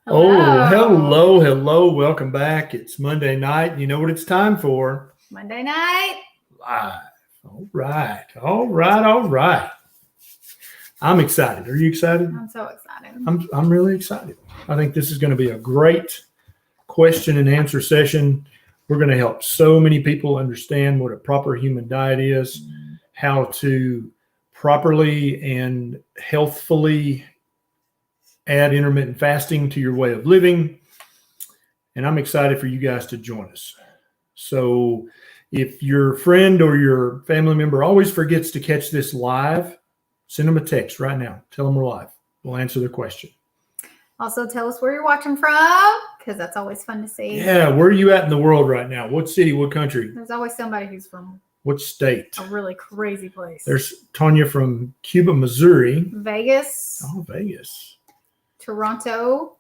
Hello. Oh, hello. Welcome back. It's Monday night. You know what it's time for? Monday night. Live. All right. I'm excited. Are you excited? I'm so excited. I'm really excited. I think this is going to be a great question and answer session. We're going to help so many people understand what a proper human diet is, how to properly and healthfully add intermittent fasting to your way of living. And I'm excited for you guys to join us. So if your friend or your family member always forgets to catch this live, send them a text right now. Tell them we're live. We'll answer their question. Also, tell us where you're watching from, because that's always fun to see. Yeah, where are you at in the world right now? What city, what country? There's always somebody who's from what state? a really crazy place. There's Tanya from Cuba, Missouri. Vegas. Oh, Vegas. Toronto.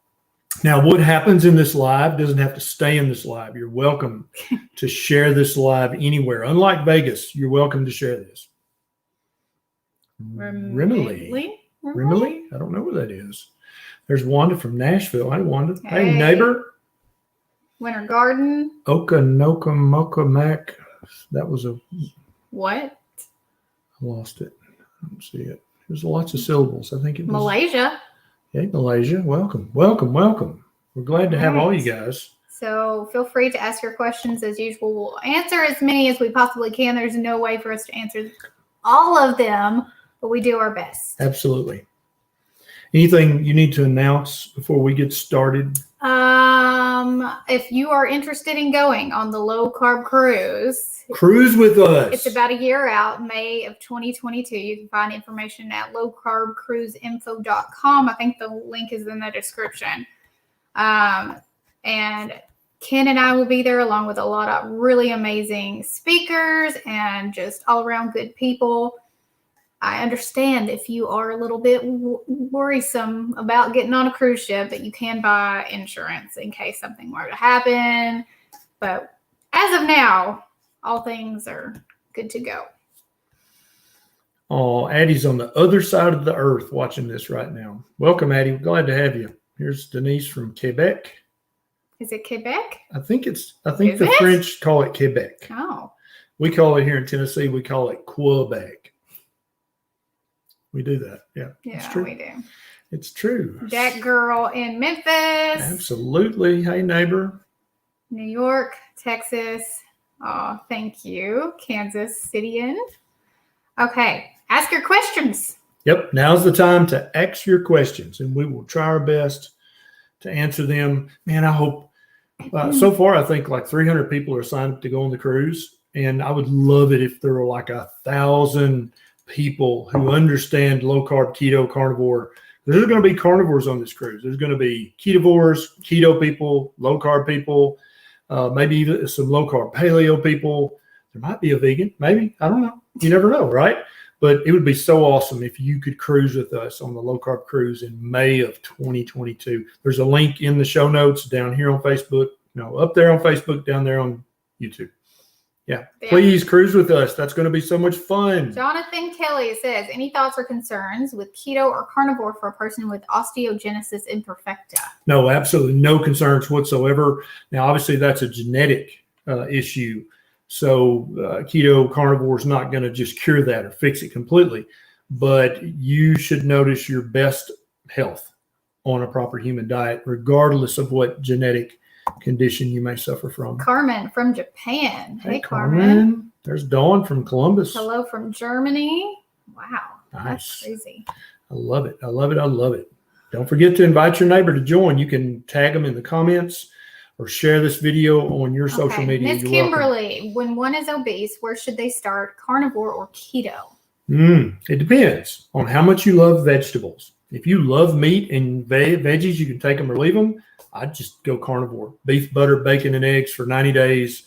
Now, what happens in this live doesn't have to stay in this live. You're welcome to share this live anywhere. Unlike Vegas, you're welcome to share this. Rimley? I don't know where that is. There's Wanda from Nashville. Hi, Wanda. Hey neighbor. Winter Garden. Okanokamokamak. That was a... What? I lost it. I don't see it. There's lots of syllables. I think it was... Malaysia. Hey, Malaysia. Welcome. We're glad to have all you guys. So feel free to ask your questions as usual. We'll answer as many as we possibly can. There's no way for us to answer all of them, but we do our best. Absolutely. Anything you need to announce before we get started? If you are interested in going on the low-carb cruise with us. It's about a year out, May of 2022. You can find information at lowcarbcruiseinfo.com. I think the link is in the description. And Ken and I will be there along with a lot of really amazing speakers and just all around good people. I understand if you are a little bit worrisome about getting on a cruise ship, that you can buy insurance in case something were to happen. But as of now, all things are good to go. Oh, Addie's on the other side of the earth watching this right now. Welcome, Addie. We're glad to have you. Here's Denise from Quebec. Is it Quebec? I think the French call it Quebec. Oh. We call it here in Tennessee, we call it Quebec. We do that. Yeah. Yeah, it's true. We do. It's true. That girl in Memphis. Absolutely. Hey, neighbor. New York, Texas. Oh, thank you. Kansas Cityan. Okay. Ask your questions. Yep. Now's the time to ask your questions, and we will try our best to answer them. Man, I hope so far, I think like 300 people are signed up to go on the cruise, and I would love it if there were like 1,000 people who understand low carb, keto, carnivore. There's going to be carnivores on this cruise. There's going to be ketovores, keto people, low carb people, maybe even some low carb paleo people. There might be a vegan, maybe. I don't know. You never know, right? But it would be so awesome if you could cruise with us on the low carb cruise in May of 2022. There's a link in the show notes down here on Facebook. No, up there on Facebook, down there on YouTube. Yeah, please cruise with us. That's going to be so much fun. Jonathan Kelly says, any thoughts or concerns with keto or carnivore for a person with osteogenesis imperfecta? No, absolutely no concerns whatsoever. Now, obviously, that's a genetic issue. So keto carnivore is not going to just cure that or fix it completely. But you should notice your best health on a proper human diet, regardless of what genetic condition you may suffer from. Carmen from Japan. Hey, Carmen. There's Dawn from Columbus. Hello from Germany. Wow. Nice. That's crazy. I love it. Don't forget to invite your neighbor to join. You can tag them in the comments or share this video on your social media. Miss Kimberly, when one is obese, where should they start, carnivore or keto? It depends on how much you love vegetables. If you love meat and veggies, you can take them or leave them. I'd just go carnivore. Beef, butter, bacon, and eggs for 90 days.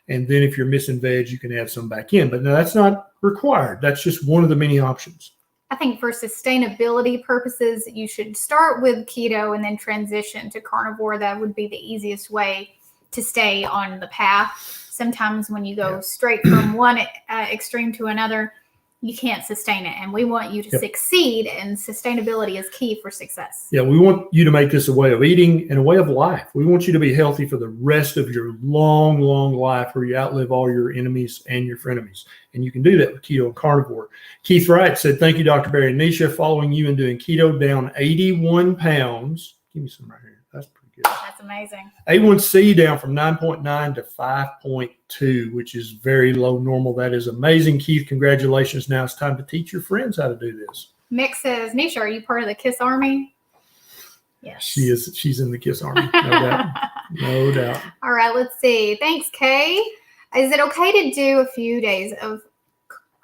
And then if you're missing veg, you can add some back in. But no, that's not required. That's just one of the many options. I think for sustainability purposes, you should start with keto and then transition to carnivore. That would be the easiest way to stay on the path. Sometimes when you go straight from one extreme to another, you can't sustain it. And we want you to succeed, and sustainability is key for success. Yeah, we want you to make this a way of eating and a way of life. We want you to be healthy for the rest of your long, long life, where you outlive all your enemies and your frenemies. And you can do that with keto and carnivore. Keith Wright said, thank you, Dr. Barry and NEISHA. Following you and doing keto, down 81 pounds. Give me some right here. That's pretty good. That's amazing. A1C down from 9.9 to 5.2, which is very low normal. That is amazing. Keith, congratulations. Now it's time to teach your friends how to do this. Mick says, NEISHA, are you part of the KISS Army? Yes. She is. She's in the KISS Army. No doubt. No doubt. All right, let's see. Thanks, Kay. Is it okay to do a few days of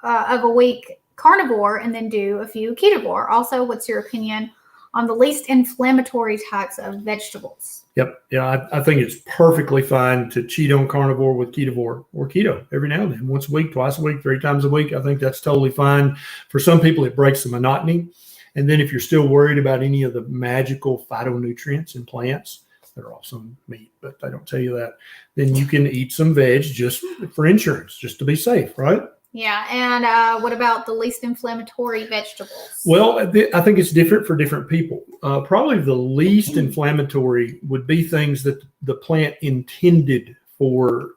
a week carnivore and then do a few ketovore? Also, what's your opinion on the least inflammatory types of vegetables? Yep. Yeah, I think it's perfectly fine to cheat on carnivore with ketovore or keto every now and then, once a week, twice a week, 3 times a week. I think that's totally fine. For some people, it breaks the monotony. And then if you're still worried about any of the magical phytonutrients in plants, they're also meat, but they don't tell you that, then you can eat some veg just for insurance, just to be safe, right? Yeah. And what about the least inflammatory vegetables? Well, I think it's different for different people. Probably the least inflammatory would be things that the plant intended for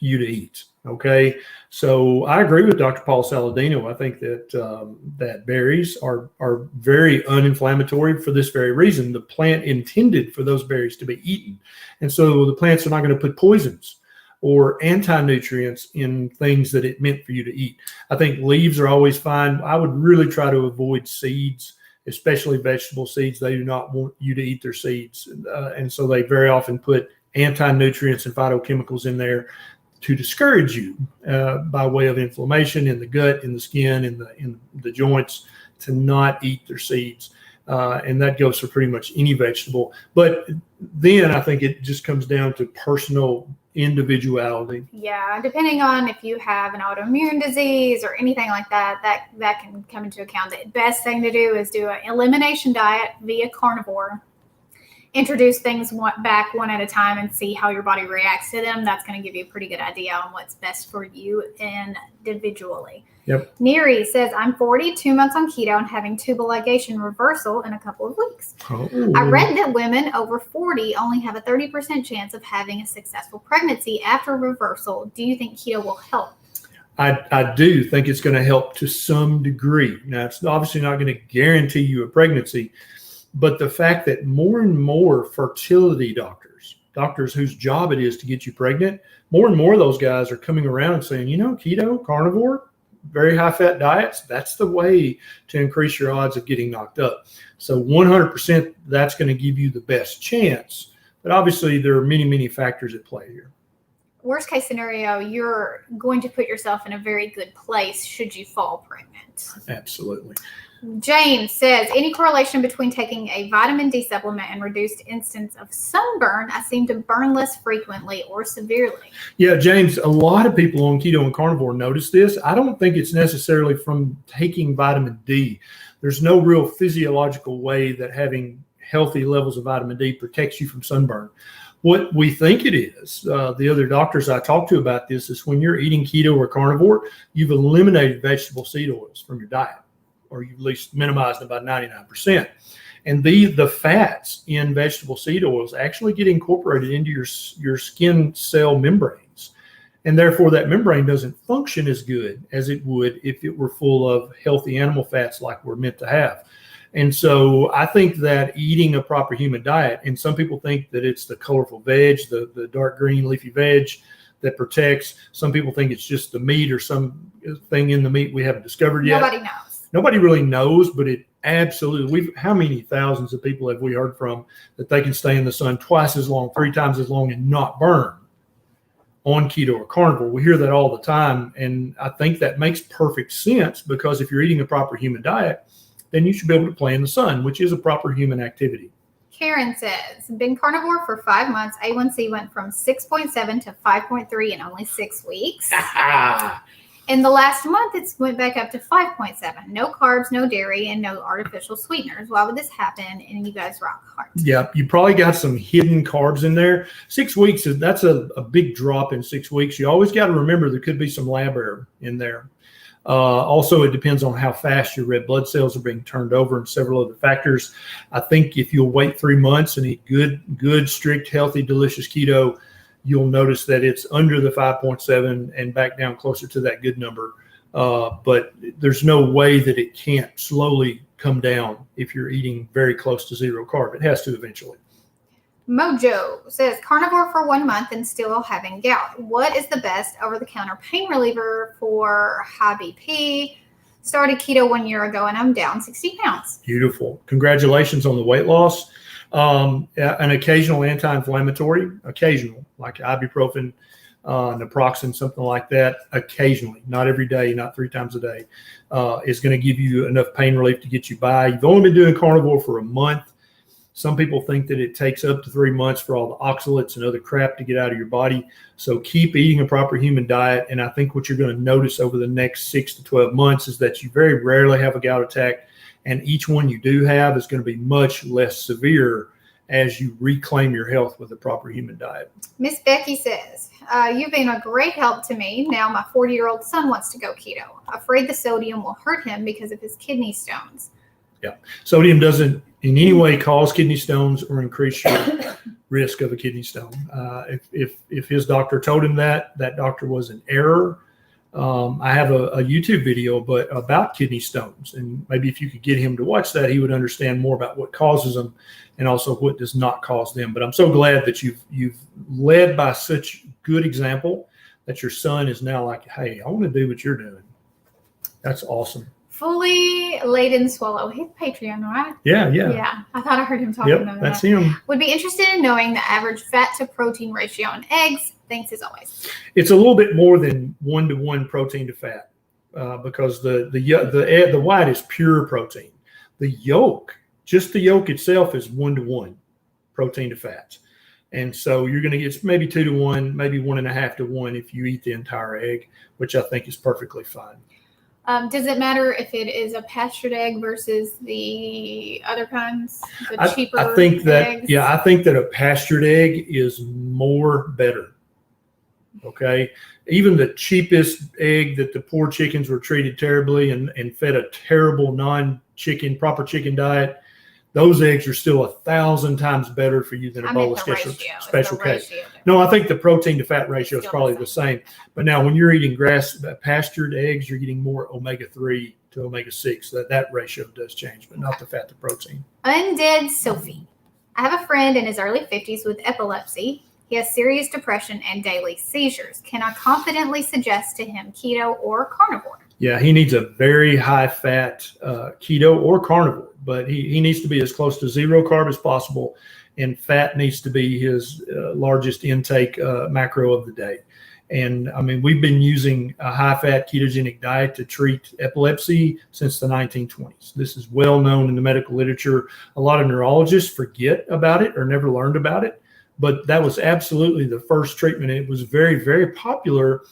you to eat. Okay. So I agree with Dr. Paul Saladino. I think that that berries are very uninflammatory for this very reason. The plant intended for those berries to be eaten. And so the plants are not going to put poisons or anti-nutrients in things that it meant for you to eat. I think leaves are always fine. I would really try to avoid seeds, especially vegetable seeds. They do not want you to eat their seeds. And so they very often put anti-nutrients and phytochemicals in there to discourage you by way of inflammation in the gut, in the skin, in the joints, to not eat their seeds. And that goes for pretty much any vegetable. But then I think it just comes down to personal individuality. Yeah, depending on if you have an autoimmune disease or anything like that, that can come into account. The best thing to do is do an elimination diet via carnivore. Introduce things back one at a time and see how your body reacts to them. That's going to give you a pretty good idea on what's best for you individually. Yep. Neri says, I'm 42 months on keto and having tubal ligation reversal in a couple of weeks. Oh. I read that women over 40 only have a 30% chance of having a successful pregnancy after reversal. Do you think keto will help? I do think it's going to help to some degree. Now, it's obviously not going to guarantee you a pregnancy, but the fact that more and more fertility doctors whose job it is to get you pregnant, more and more of those guys are coming around and saying, keto, carnivore, very high fat diets, that's the way to increase your odds of getting knocked up. So 100% that's going to give you the best chance. But obviously there are many, many factors at play here. Worst case scenario, you're going to put yourself in a very good place should you fall pregnant. Absolutely. James says, any correlation between taking a vitamin D supplement and reduced instance of sunburn? I seem to burn less frequently or severely. Yeah, James, a lot of people on keto and carnivore notice this. I don't think it's necessarily from taking vitamin D. There's no real physiological way that having healthy levels of vitamin D protects you from sunburn. What we think it is, the other doctors I talk to about this, is when you're eating keto or carnivore, you've eliminated vegetable seed oils from your diet, or you at least minimized them by 99%. And the fats in vegetable seed oils actually get incorporated into your skin cell membranes. And therefore that membrane doesn't function as good as it would if it were full of healthy animal fats like we're meant to have. And so I think that eating a proper human diet, and some people think that it's the colorful veg, the dark green leafy veg that protects. Some people think it's just the meat or some thing in the meat we haven't discovered yet. Nobody knows. Nobody really knows, but it absolutely, how many thousands of people have we heard from that they can stay in the sun twice as long, 3 times as long and not burn on keto or carnivore? We hear that all the time. And I think that makes perfect sense, because if you're eating a proper human diet, then you should be able to play in the sun, which is a proper human activity. Karen says, been carnivore for 5 months. A1C went from 6.7 to 5.3 in only 6 weeks. In the last month, it went back up to 5.7. No carbs, no dairy, and no artificial sweeteners. Why would this happen? And you guys rock hard. Yeah, you probably got some hidden carbs in there. 6 weeks, that's a big drop in 6 weeks. You always got to remember there could be some lab error in there. Also, it depends on how fast your red blood cells are being turned over and several other factors. I think if you'll wait 3 months and eat good, strict, healthy, delicious keto, you'll notice that it's under the 5.7 and back down closer to that good number. But there's no way that it can't slowly come down if you're eating very close to zero carb. It has to eventually. Mojo says carnivore for 1 month and still having gout. What is the best over-the-counter pain reliever for high BP? Started keto 1 year ago and I'm down 60 pounds. Beautiful. Congratulations on the weight loss. An occasional anti-inflammatory, occasional, like ibuprofen, naproxen, something like that, occasionally, not every day, not 3 times a day, is going to give you enough pain relief to get you by. You've only been doing carnivore for a month. Some people think that it takes up to 3 months for all the oxalates and other crap to get out of your body. So keep eating a proper human diet. And I think what you're going to notice over the next 6 to 12 months is that you very rarely have a gout attack. And each one you do have is going to be much less severe as you reclaim your health with a proper human diet. Miss Becky says, you've been a great help to me. Now my 40-year-old son wants to go keto. Afraid the sodium will hurt him because of his kidney stones. Yeah. Sodium doesn't in any way cause kidney stones or increase your risk of a kidney stone. If his doctor told him that doctor was in error. I have a YouTube video about kidney stones, and maybe if you could get him to watch that, he would understand more about what causes them and also what does not cause them. But I'm so glad that you've led by such good example that your son is now like, hey, I want to do what you're doing. That's awesome. Fully laden swallow. He's Patreon, right? Yeah. Yeah. I thought I heard him talking about that. That's him. Would be interested in knowing the average fat to protein ratio in eggs. Thanks as always. It's a little bit more than 1-to-1 protein to fat because the white is pure protein. The yolk, just the yolk itself, is 1-to-1 protein to fat. And so you're going to get maybe 2-to-1, maybe 1.5-to-1 if you eat the entire egg, which I think is perfectly fine. Does it matter if it is a pastured egg versus the other kinds, the cheaper I think that eggs? I think that a pastured egg is more better. Okay, even the cheapest egg that the poor chickens were treated terribly and fed a terrible proper chicken diet, those eggs are still 1,000 times better for you than a bowl of Special K. No, I think the protein to fat ratio is probably the same. But now when you're eating pastured eggs, you're getting more omega-3 to omega-6. That ratio does change, but not the fat to protein. Undead Sophie. I have a friend in his early 50s with epilepsy. He has serious depression and daily seizures. Can I confidently suggest to him keto or carnivore? Yeah, he needs a very high-fat keto or carnivore, but he needs to be as close to zero carb as possible, and fat needs to be his largest intake macro of the day. And, I mean, we've been using a high-fat ketogenic diet to treat epilepsy since the 1920s. This is well known in the medical literature. A lot of neurologists forget about it or never learned about it, but that was absolutely the first treatment. It was very, very popular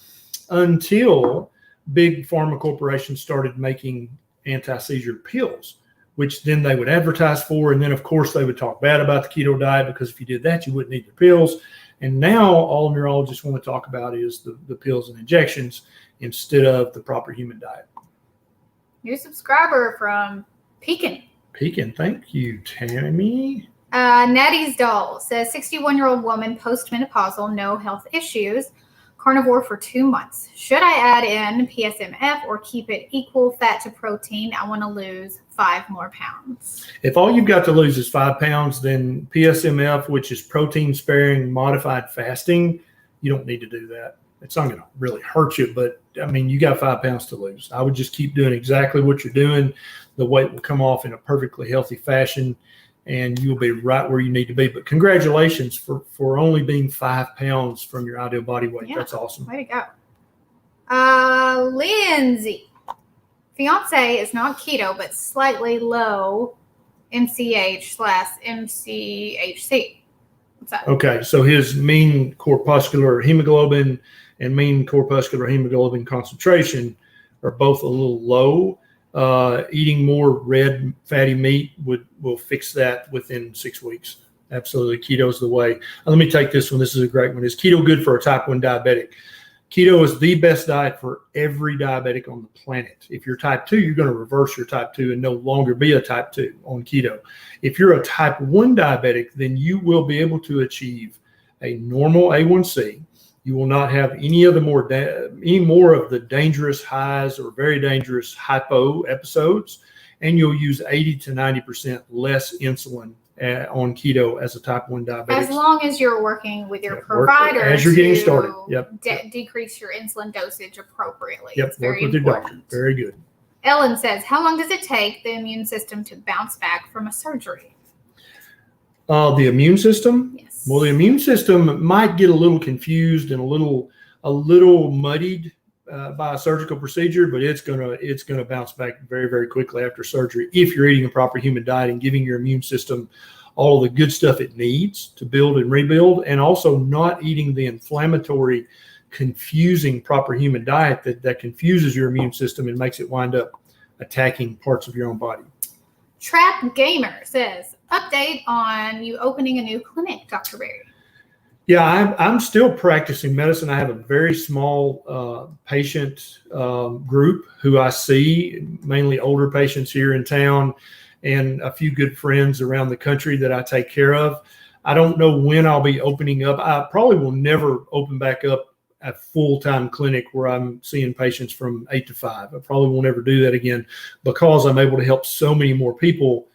until big pharma corporations started making anti-seizure pills, which then they would advertise for. And then, of course, they would talk bad about the keto diet because if you did that, you wouldn't need the pills. And now all neurologists want to talk about is the pills and injections instead of the proper human diet. New subscriber from Pekin. Thank you, Tammy. Natty's Doll says 61-year-old woman postmenopausal, no health issues, carnivore for 2 months. Should I add in PSMF or keep it equal fat to protein? I want to lose 5 more pounds. If all you've got to lose is 5 pounds, then PSMF, which is protein sparing modified fasting, you don't need to do that. It's not going to really hurt you, but I mean, you got 5 pounds to lose. I would just keep doing exactly what you're doing. The weight will come off in a perfectly healthy fashion, and you'll be right where you need to be. But congratulations for only being 5 pounds from your ideal body weight. Yeah, that's awesome. Way to go. Lindsay. Fiance is not keto, but slightly low MCH/MCHC. What's that? Okay, so his mean corpuscular hemoglobin and mean corpuscular hemoglobin concentration are both a little low. Eating more red fatty meat will fix that within 6 weeks. Absolutely. Keto is the way. Let me take this one. This is a great one. Is keto good for a type 1 diabetic? Keto is the best diet for every diabetic on the planet. If you're type 2, you're going to reverse your type 2 and no longer be a type 2 on keto. If you're a type 1 diabetic, then you will be able to achieve a normal A1C. You will not have any more of the dangerous highs or very dangerous hypo episodes, and you'll use 80 to 90% less insulin on keto as a type 1 diabetic. As long as you're working with your provider as you're getting started. Decrease your insulin dosage appropriately. Yep, It's work very with important. your doctor. Very good. Ellen says, how long does it take the immune system to bounce back from a surgery? The immune system? Yes. Well, the immune system might get a little confused and a little muddied by a surgical procedure, but it's gonna bounce back very, very quickly after surgery if you're eating a proper human diet and giving your immune system all the good stuff it needs to build and rebuild, and also not eating the inflammatory, confusing proper human diet that confuses your immune system and makes it wind up attacking parts of your own body. Trap Gamer says, update on you opening a new clinic, Dr. Berry. Yeah, I'm still practicing medicine. I have a very small patient group who I see, mainly older patients here in town, and a few good friends around the country that I take care of. I don't know when I'll be opening up. I probably will never open back up a full-time clinic where I'm seeing patients from 8 to 5. I probably won't ever do that again because I'm able to help so many more people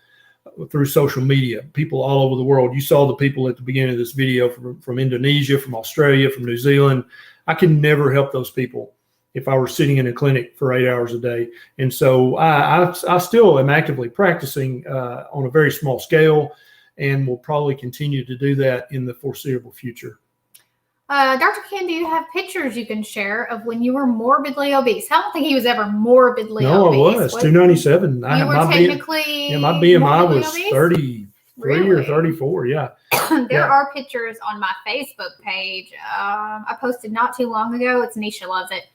through social media, people all over the world. You saw the people at the beginning of this video from Indonesia, from Australia, from New Zealand. I can never help those people if I were sitting in a clinic for 8 hours a day. And so I still am actively practicing on a very small scale, and will probably continue to do that in the foreseeable future. Dr. Ken, do you have pictures you can share of when you were morbidly obese? I don't think he was ever morbidly obese. No, I was 297. You were technically my BMI was obese? 33 or 34. Yeah. There are pictures on my Facebook page. I posted not too long ago. It's NEISHA loves it.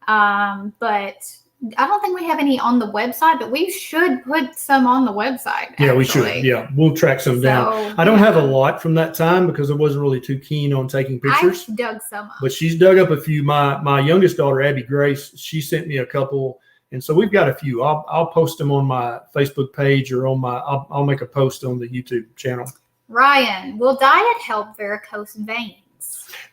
But I don't think we have any on the website, but we should put some on the website. Yeah, we should. Yeah, we'll track some down. I don't have a lot from that time because I wasn't really too keen on taking pictures. I dug some up. But she's dug up a few. My youngest daughter, Abby Grace, she sent me a couple. And so we've got a few. I'll post them on my Facebook page or on I'll make a post on the YouTube channel. Ryan, will diet help varicose veins?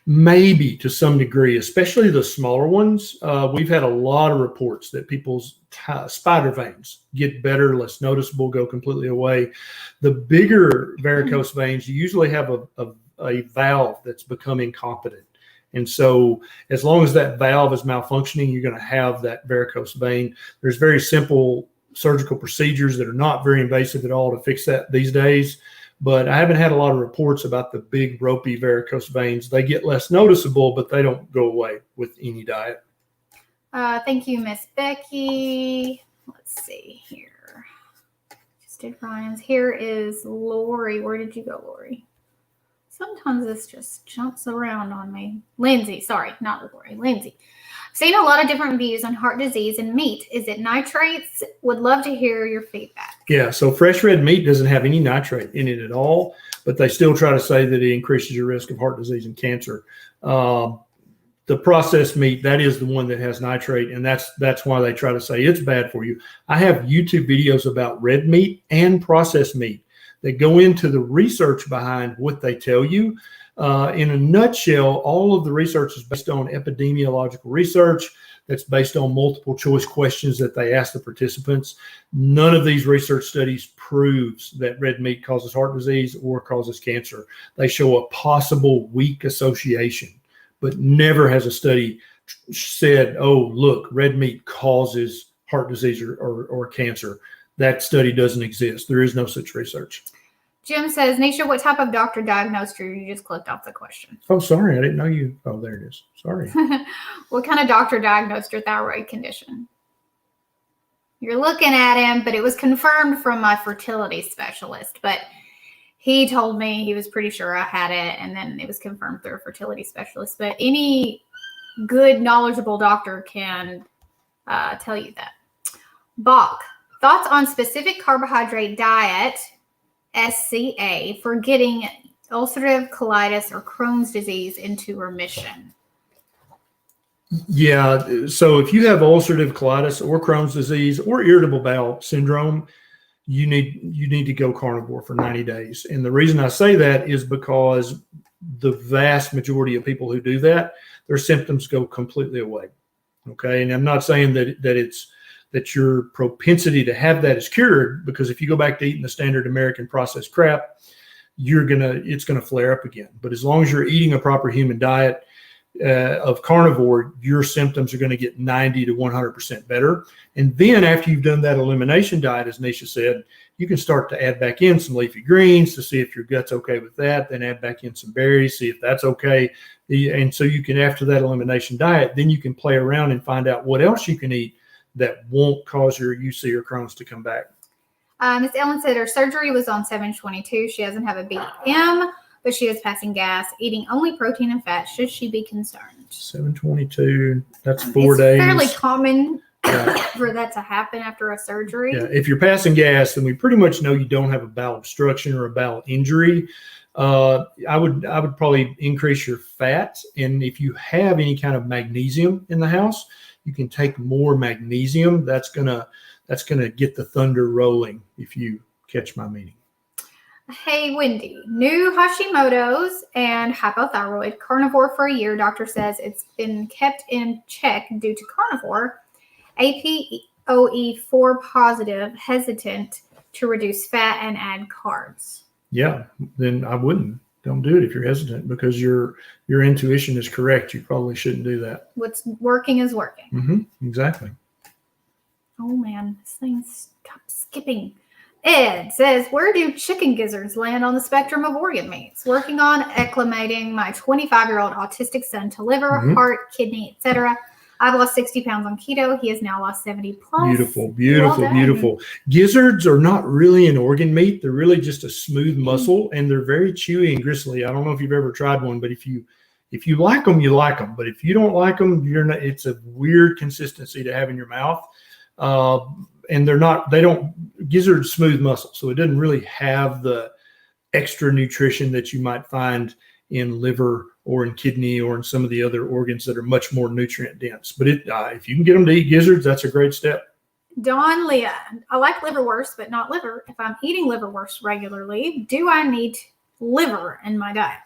Maybe to some degree, especially the smaller ones. We've had a lot of reports that people's spider veins get better, less noticeable, go completely away. The bigger varicose veins, you usually have a valve that's become incompetent. And so as long as that valve is malfunctioning, you're going to have that varicose vein. There's very simple surgical procedures that are not very invasive at all to fix that these days. But I haven't had a lot of reports about the big ropey varicose veins. They get less noticeable, but they don't go away with any diet. Thank you, Miss Becky. Let's see here. Just did Ryan's. Here is Lori. Where did you go, Lori? Sometimes this just jumps around on me. Lindsay, sorry, not Lori, Lindsay. Seen a lot of different views on heart disease and meat. Is it nitrates? Would love to hear your feedback. Yeah, so fresh red meat doesn't have any nitrate in it at all, but they still try to say that it increases your risk of heart disease and cancer. The processed meat, that is the one that has nitrate, and that's why they try to say it's bad for you. I have YouTube videos about red meat and processed meat that go into the research behind what they tell you. In a nutshell, all of the research is based on epidemiological research that's based on multiple choice questions that they ask the participants. None of these research studies proves that red meat causes heart disease or causes cancer. They show a possible weak association, but never has a study said, oh, look, red meat causes heart disease or cancer. That study doesn't exist. There is no such research. Jim says, NEISHA, what type of doctor diagnosed you? You just clicked off the question. Oh, sorry. I didn't know you. Oh, there it is. Sorry. What kind of doctor diagnosed your thyroid condition? You're looking at him, but it was confirmed from my fertility specialist. But he told me he was pretty sure I had it, and then it was confirmed through a fertility specialist. But any good, knowledgeable doctor can tell you that. Bach, thoughts on specific carbohydrate diet, SCA, for getting ulcerative colitis or Crohn's disease into remission? Yeah. So if you have ulcerative colitis or Crohn's disease or irritable bowel syndrome, you need to go carnivore for 90 days. And the reason I say that is because the vast majority of people who do that, their symptoms go completely away. Okay. And I'm not saying that your propensity to have that is cured, because if you go back to eating the standard American processed crap, it's gonna flare up again. But as long as you're eating a proper human diet of carnivore, your symptoms are going to get 90 to 100% better. And then after you've done that elimination diet, as NEISHA said, you can start to add back in some leafy greens to see if your gut's okay with that. Then add back in some berries, see if that's okay. And so you can, after that elimination diet, then you can play around and find out what else you can eat that won't cause your UC or Crohn's to come back. Miss Ellen said her surgery was on 7/22. She doesn't have a BM, but she is passing gas, eating only protein and fat. Should she be concerned? 7/22, that's 4 days. It's fairly common for that to happen after a surgery. Yeah, if you're passing gas, then we pretty much know you don't have a bowel obstruction or a bowel injury. I would probably increase your fat, and if you have any kind of magnesium in the house, you can take more magnesium. That's gonna get the thunder rolling, if you catch my meaning. Hey, Wendy, new Hashimoto's and hypothyroid, carnivore for a year. Doctor says it's been kept in check due to carnivore. APOE4 positive, hesitant to reduce fat and add carbs. Yeah, then I wouldn't. Don't do it if you're hesitant, because your intuition is correct. You probably shouldn't do that. What's working is working. Mm-hmm, exactly. Oh, man, this thing stopped skipping. Ed says, where do chicken gizzards land on the spectrum of organ meats? Working on acclimating my 25-year-old autistic son to liver, heart, kidney, etc. I've lost 60 pounds on keto. He has now lost 70 plus. Beautiful, beautiful, beautiful. Gizzards are not really an organ meat. They're really just a smooth muscle, and they're very chewy and gristly. I don't know if you've ever tried one, but if you like them, you like them. But if you don't like them, it's a weird consistency to have in your mouth. And gizzards smooth muscle, so it doesn't really have the extra nutrition that you might find in liver or in kidney or in some of the other organs that are much more nutrient dense. But if you can get them to eat gizzards, that's a great step. Dawn Leah, I like liverwurst, but not liver. If I'm eating liverwurst regularly, do I need liver in my diet?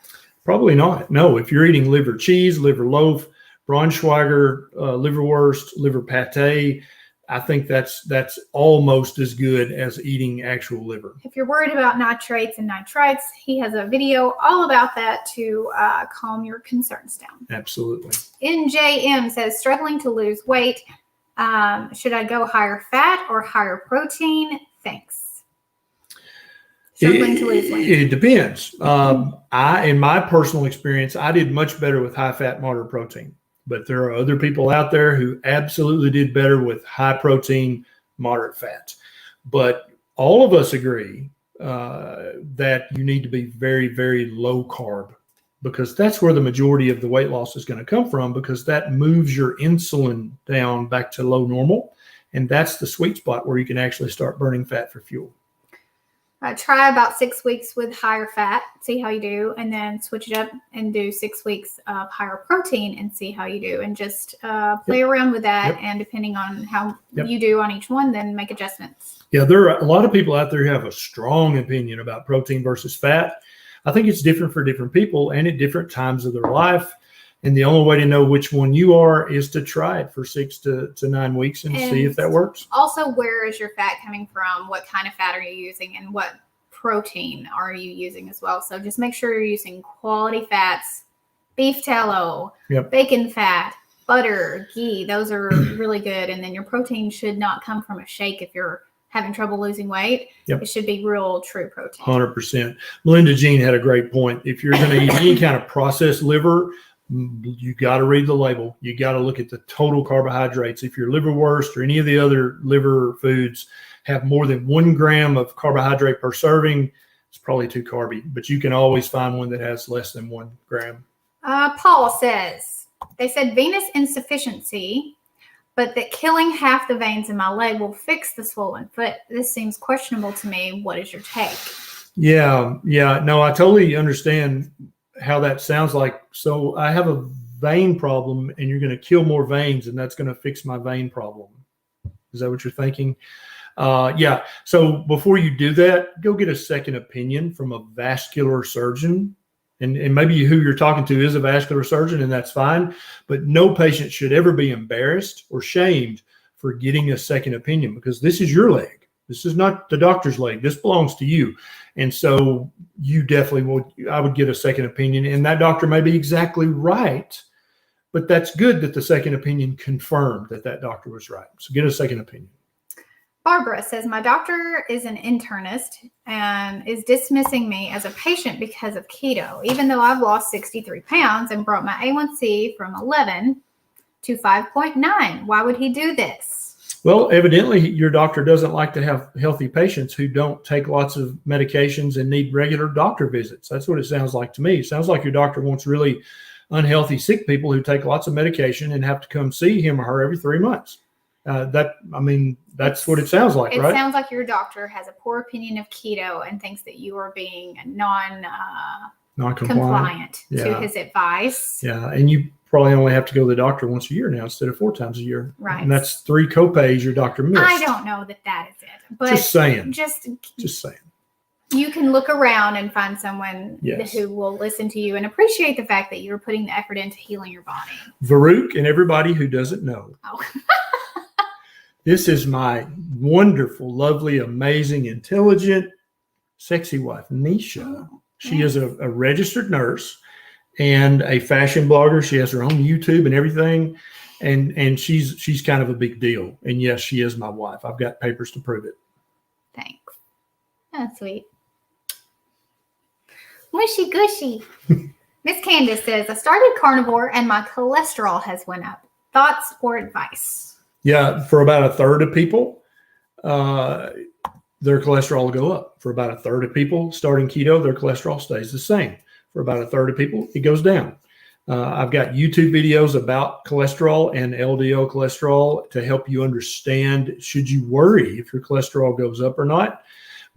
Probably not. No, if you're eating liver cheese, liver loaf, Braunschweiger, liverwurst, liver pate, I think that's almost as good as eating actual liver. If you're worried about nitrates and nitrites, he has a video all about that to calm your concerns down. Absolutely. NJM says, struggling to lose weight. Should I go higher fat or higher protein? Thanks. Struggling to lose weight. It depends. In my personal experience, I did much better with high fat, moderate protein. But there are other people out there who absolutely did better with high protein, moderate fat. But all of us agree that you need to be very, very low carb, because that's where the majority of the weight loss is going to come from, because that moves your insulin down back to low normal. And that's the sweet spot where you can actually start burning fat for fuel. Try about 6 weeks with higher fat, see how you do, and then switch it up and do 6 weeks of higher protein and see how you do, and just play around with that. And depending on how you do on each one, then make adjustments. Yeah, there are a lot of people out there who have a strong opinion about protein versus fat. I think it's different for different people and at different times of their life. And the only way to know which one you are is to try it for 6 to 9 weeks and see if that works. Also, where is your fat coming from? What kind of fat are you using? And what protein are you using as well? So just make sure you're using quality fats, beef tallow, bacon fat, butter, ghee. Those are really good. And then your protein should not come from a shake if you're having trouble losing weight. It should be real, true protein. 100%. Melinda Jean had a great point. If you're going to eat any kind of processed liver, you got to read the label. You got to look at the total carbohydrates. If your liverwurst or any of the other liver foods have more than 1 gram of carbohydrate per serving, it's probably too carby. But you can always find one that has less than 1 gram. Paul says, they said venous insufficiency, but that killing half the veins in my leg will fix the swollen foot. This seems questionable to me. What is your take? Yeah. No, I totally understand how that sounds like. So I have a vein problem and you're going to kill more veins and that's going to fix my vein problem. Is that what you're thinking? Yeah. So before you do that, go get a second opinion from a vascular surgeon. And maybe who you're talking to is a vascular surgeon, and that's fine. But no patient should ever be embarrassed or shamed for getting a second opinion, because this is your leg. This is not the doctor's leg. This belongs to you. And so you definitely I would get a second opinion, and that doctor may be exactly right, but that's good that the second opinion confirmed that that doctor was right. So get a second opinion. Barbara says, my doctor is an internist and is dismissing me as a patient because of keto, even though I've lost 63 pounds and brought my A1C from 11 to 5.9. Why would he do this? Well, evidently your doctor doesn't like to have healthy patients who don't take lots of medications and need regular doctor visits. That's what it sounds like to me. It sounds like your doctor wants really unhealthy, sick people who take lots of medication and have to come see him or her every 3 months. That's what it sounds like, right? It sounds like your doctor has a poor opinion of keto and thinks that you are being non-compliant to his advice. Yeah, and you probably only have to go to the doctor once a year now instead of 4 times a year. Right. And that's 3 copays your doctor missed. I don't know that is it. But just saying. Just saying. You can look around and find someone who will listen to you and appreciate the fact that you're putting the effort into healing your body. Varuk and everybody who doesn't know. Oh. This is my wonderful, lovely, amazing, intelligent, sexy wife, NEISHA. She is a registered nurse and a fashion blogger. She has her own YouTube and everything. And she's kind of a big deal. And yes, she is my wife. I've got papers to prove it. Thanks. That's sweet. Mushy gushy. Miss Candace says, I started carnivore and my cholesterol has went up. Thoughts or advice? Yeah, for about a third of people, their cholesterol will go up. For about a third of people starting keto, their cholesterol stays the same. For about a third of people, it goes down. I've got YouTube videos about cholesterol and LDL cholesterol to help you understand, should you worry if your cholesterol goes up or not.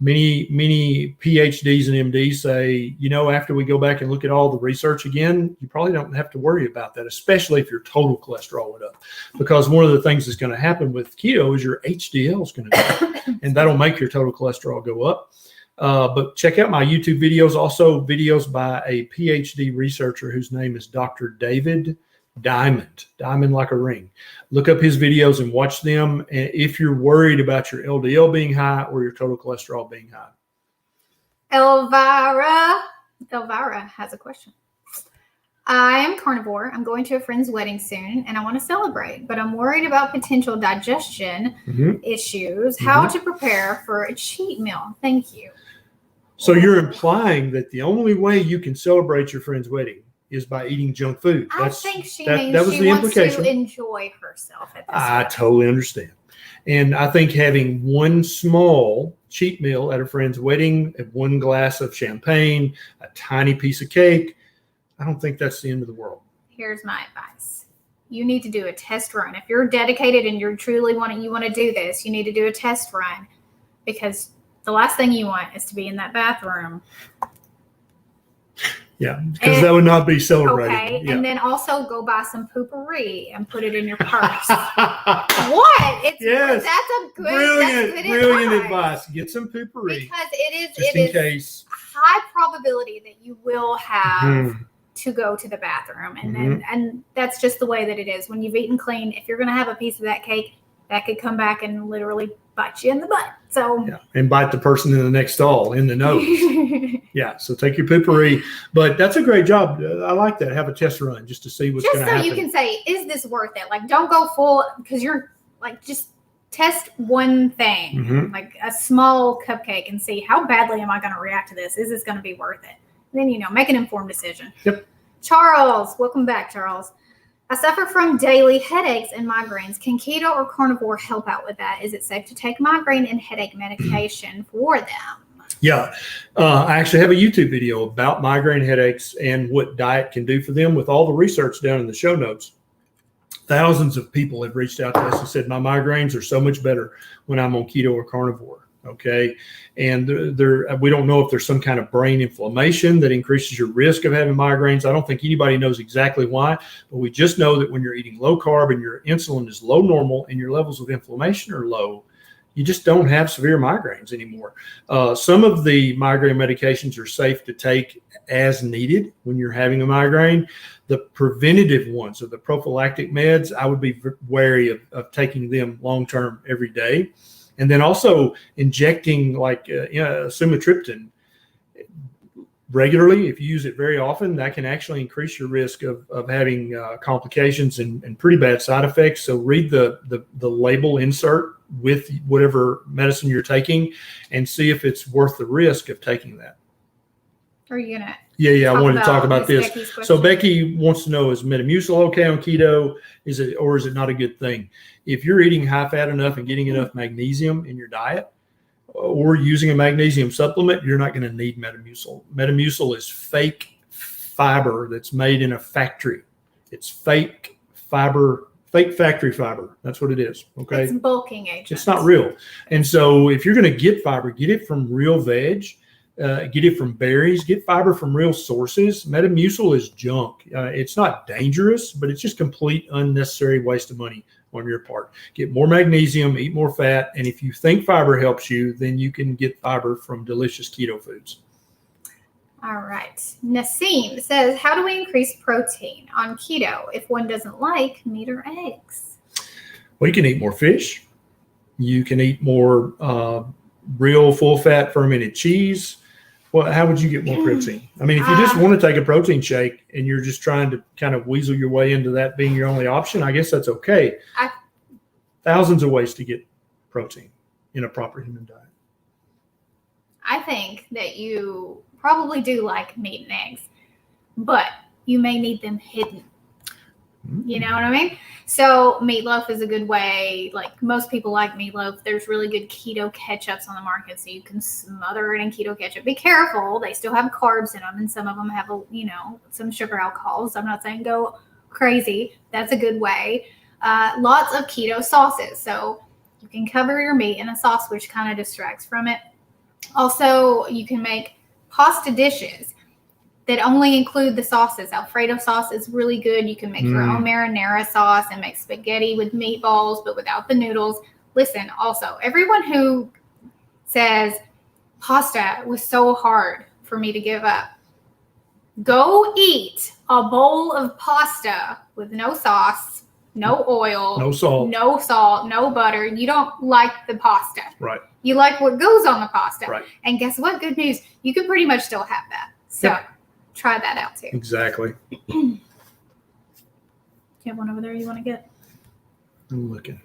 Many PhDs and MDs say, after we go back and look at all the research again, you probably don't have to worry about that, especially if your total cholesterol went up. Because one of the things that's going to happen with keto is your HDL is going to go up, and that'll make your total cholesterol go up. But check out my YouTube videos, also videos by a PhD researcher whose name is Dr. David Diamond like a ring. Look up his videos and watch them if you're worried about your LDL being high or your total cholesterol being high. Elvira has a question. I am carnivore. I'm going to a friend's wedding soon and I want to celebrate, but I'm worried about potential digestion issues. How to prepare for a cheat meal? Thank you. So you're implying that the only way you can celebrate your friend's wedding is by eating junk food. I think she means she wants to enjoy herself at this I totally understand. And I think having one small cheat meal at a friend's wedding, 1 glass of champagne, a tiny piece of cake, I don't think that's the end of the world. Here's my advice. You need to do a test run. If you're dedicated and you're truly want to do this, you need to do a test run, because the last thing you want is to be in that bathroom. Yeah, because that would not be celebrated. Okay, yeah. And then also go buy some poopery and put it in your purse. What? Yes. That's a good, brilliant advice. Get some poopery. Because it just in case. High probability that you will have to go to the bathroom. And then and that's just the way that it is. When you've eaten clean, if you're going to have a piece of that cake, that could come back and literally bite you in the butt. So and bite the person in the next stall in the nose. So take your poopery. But that's a great job. I like that. Have a test run just to see what's going to happen. Just so you can say, is this worth it? Like, don't go full, because you're like, just test one thing, like a small cupcake, and see how badly am I going to react to this? Is this going to be worth it? And then, make an informed decision. Yep. Charles, welcome back, Charles. I suffer from daily headaches and migraines. Can keto or carnivore help out with that? Is it safe to take migraine and headache medication for them? Yeah. I actually have a YouTube video about migraine headaches and what diet can do for them, with all the research down in the show notes. Thousands of people have reached out to us and said, my migraines are so much better when I'm on keto or carnivore. Okay. And we don't know if there's some kind of brain inflammation that increases your risk of having migraines. I don't think anybody knows exactly why, but we just know that when you're eating low carb and your insulin is low normal and your levels of inflammation are low, you just don't have severe migraines anymore. Some of the migraine medications are safe to take as needed when you're having a migraine. The preventative ones, or the prophylactic meds, I would be wary of taking them long-term every day. And then also injecting like sumatriptan regularly. If you use it very often, that can actually increase your risk of having complications and pretty bad side effects. So read the label insert with whatever medicine you're taking and see if it's worth the risk of taking that. Are you gonna? Yeah. I wanted to talk about this. Becky's So Becky wants to know, is Metamucil okay on keto? Is it not a good thing? If you're eating high fat enough and getting enough magnesium in your diet, or using a magnesium supplement, you're not going to need Metamucil. Metamucil is fake fiber that's made in a factory. It's fake fiber, fake factory fiber. That's what it is. Okay. It's bulking agent. It's not real. And so if you're going to get fiber, get it from real veg. Get it from berries, get fiber from real sources. Metamucil is junk. It's not dangerous, but it's just complete unnecessary waste of money on your part. Get more magnesium, eat more fat, and if you think fiber helps you, then you can get fiber from delicious keto foods. All right. Nassim says, how do we increase protein on keto if one doesn't like meat or eggs? Well, you can eat more fish. You can eat more real full-fat fermented cheese. Well, how would you get more protein? I mean, if you just want to take a protein shake and you're just trying to kind of weasel your way into that being your only option, I guess that's okay. Thousands of ways to get protein in a proper human diet. I think that you probably do like meat and eggs, but you may need them hidden. You know what I mean? So meatloaf is a good way. Like most people like meatloaf. There's really good keto ketchups on the market, so you can smother it in keto ketchup. Be careful; they still have carbs in them, and some of them have some sugar alcohols. I'm not saying go crazy. That's a good way. Lots of keto sauces, so you can cover your meat in a sauce, which kind of distracts from it. Also, you can make pasta dishes that only include the sauces. Alfredo sauce is really good. You can make your own marinara sauce and make spaghetti with meatballs, but without the noodles. Listen, also, everyone who says pasta was so hard for me to give up, go eat a bowl of pasta with no sauce, no oil, no salt, no butter. You don't like the pasta. Right. You like what goes on the pasta. Right. And guess what? Good news. You can pretty much still have that. So try that out too. Exactly. Do you have one over there you want to get? I'm looking.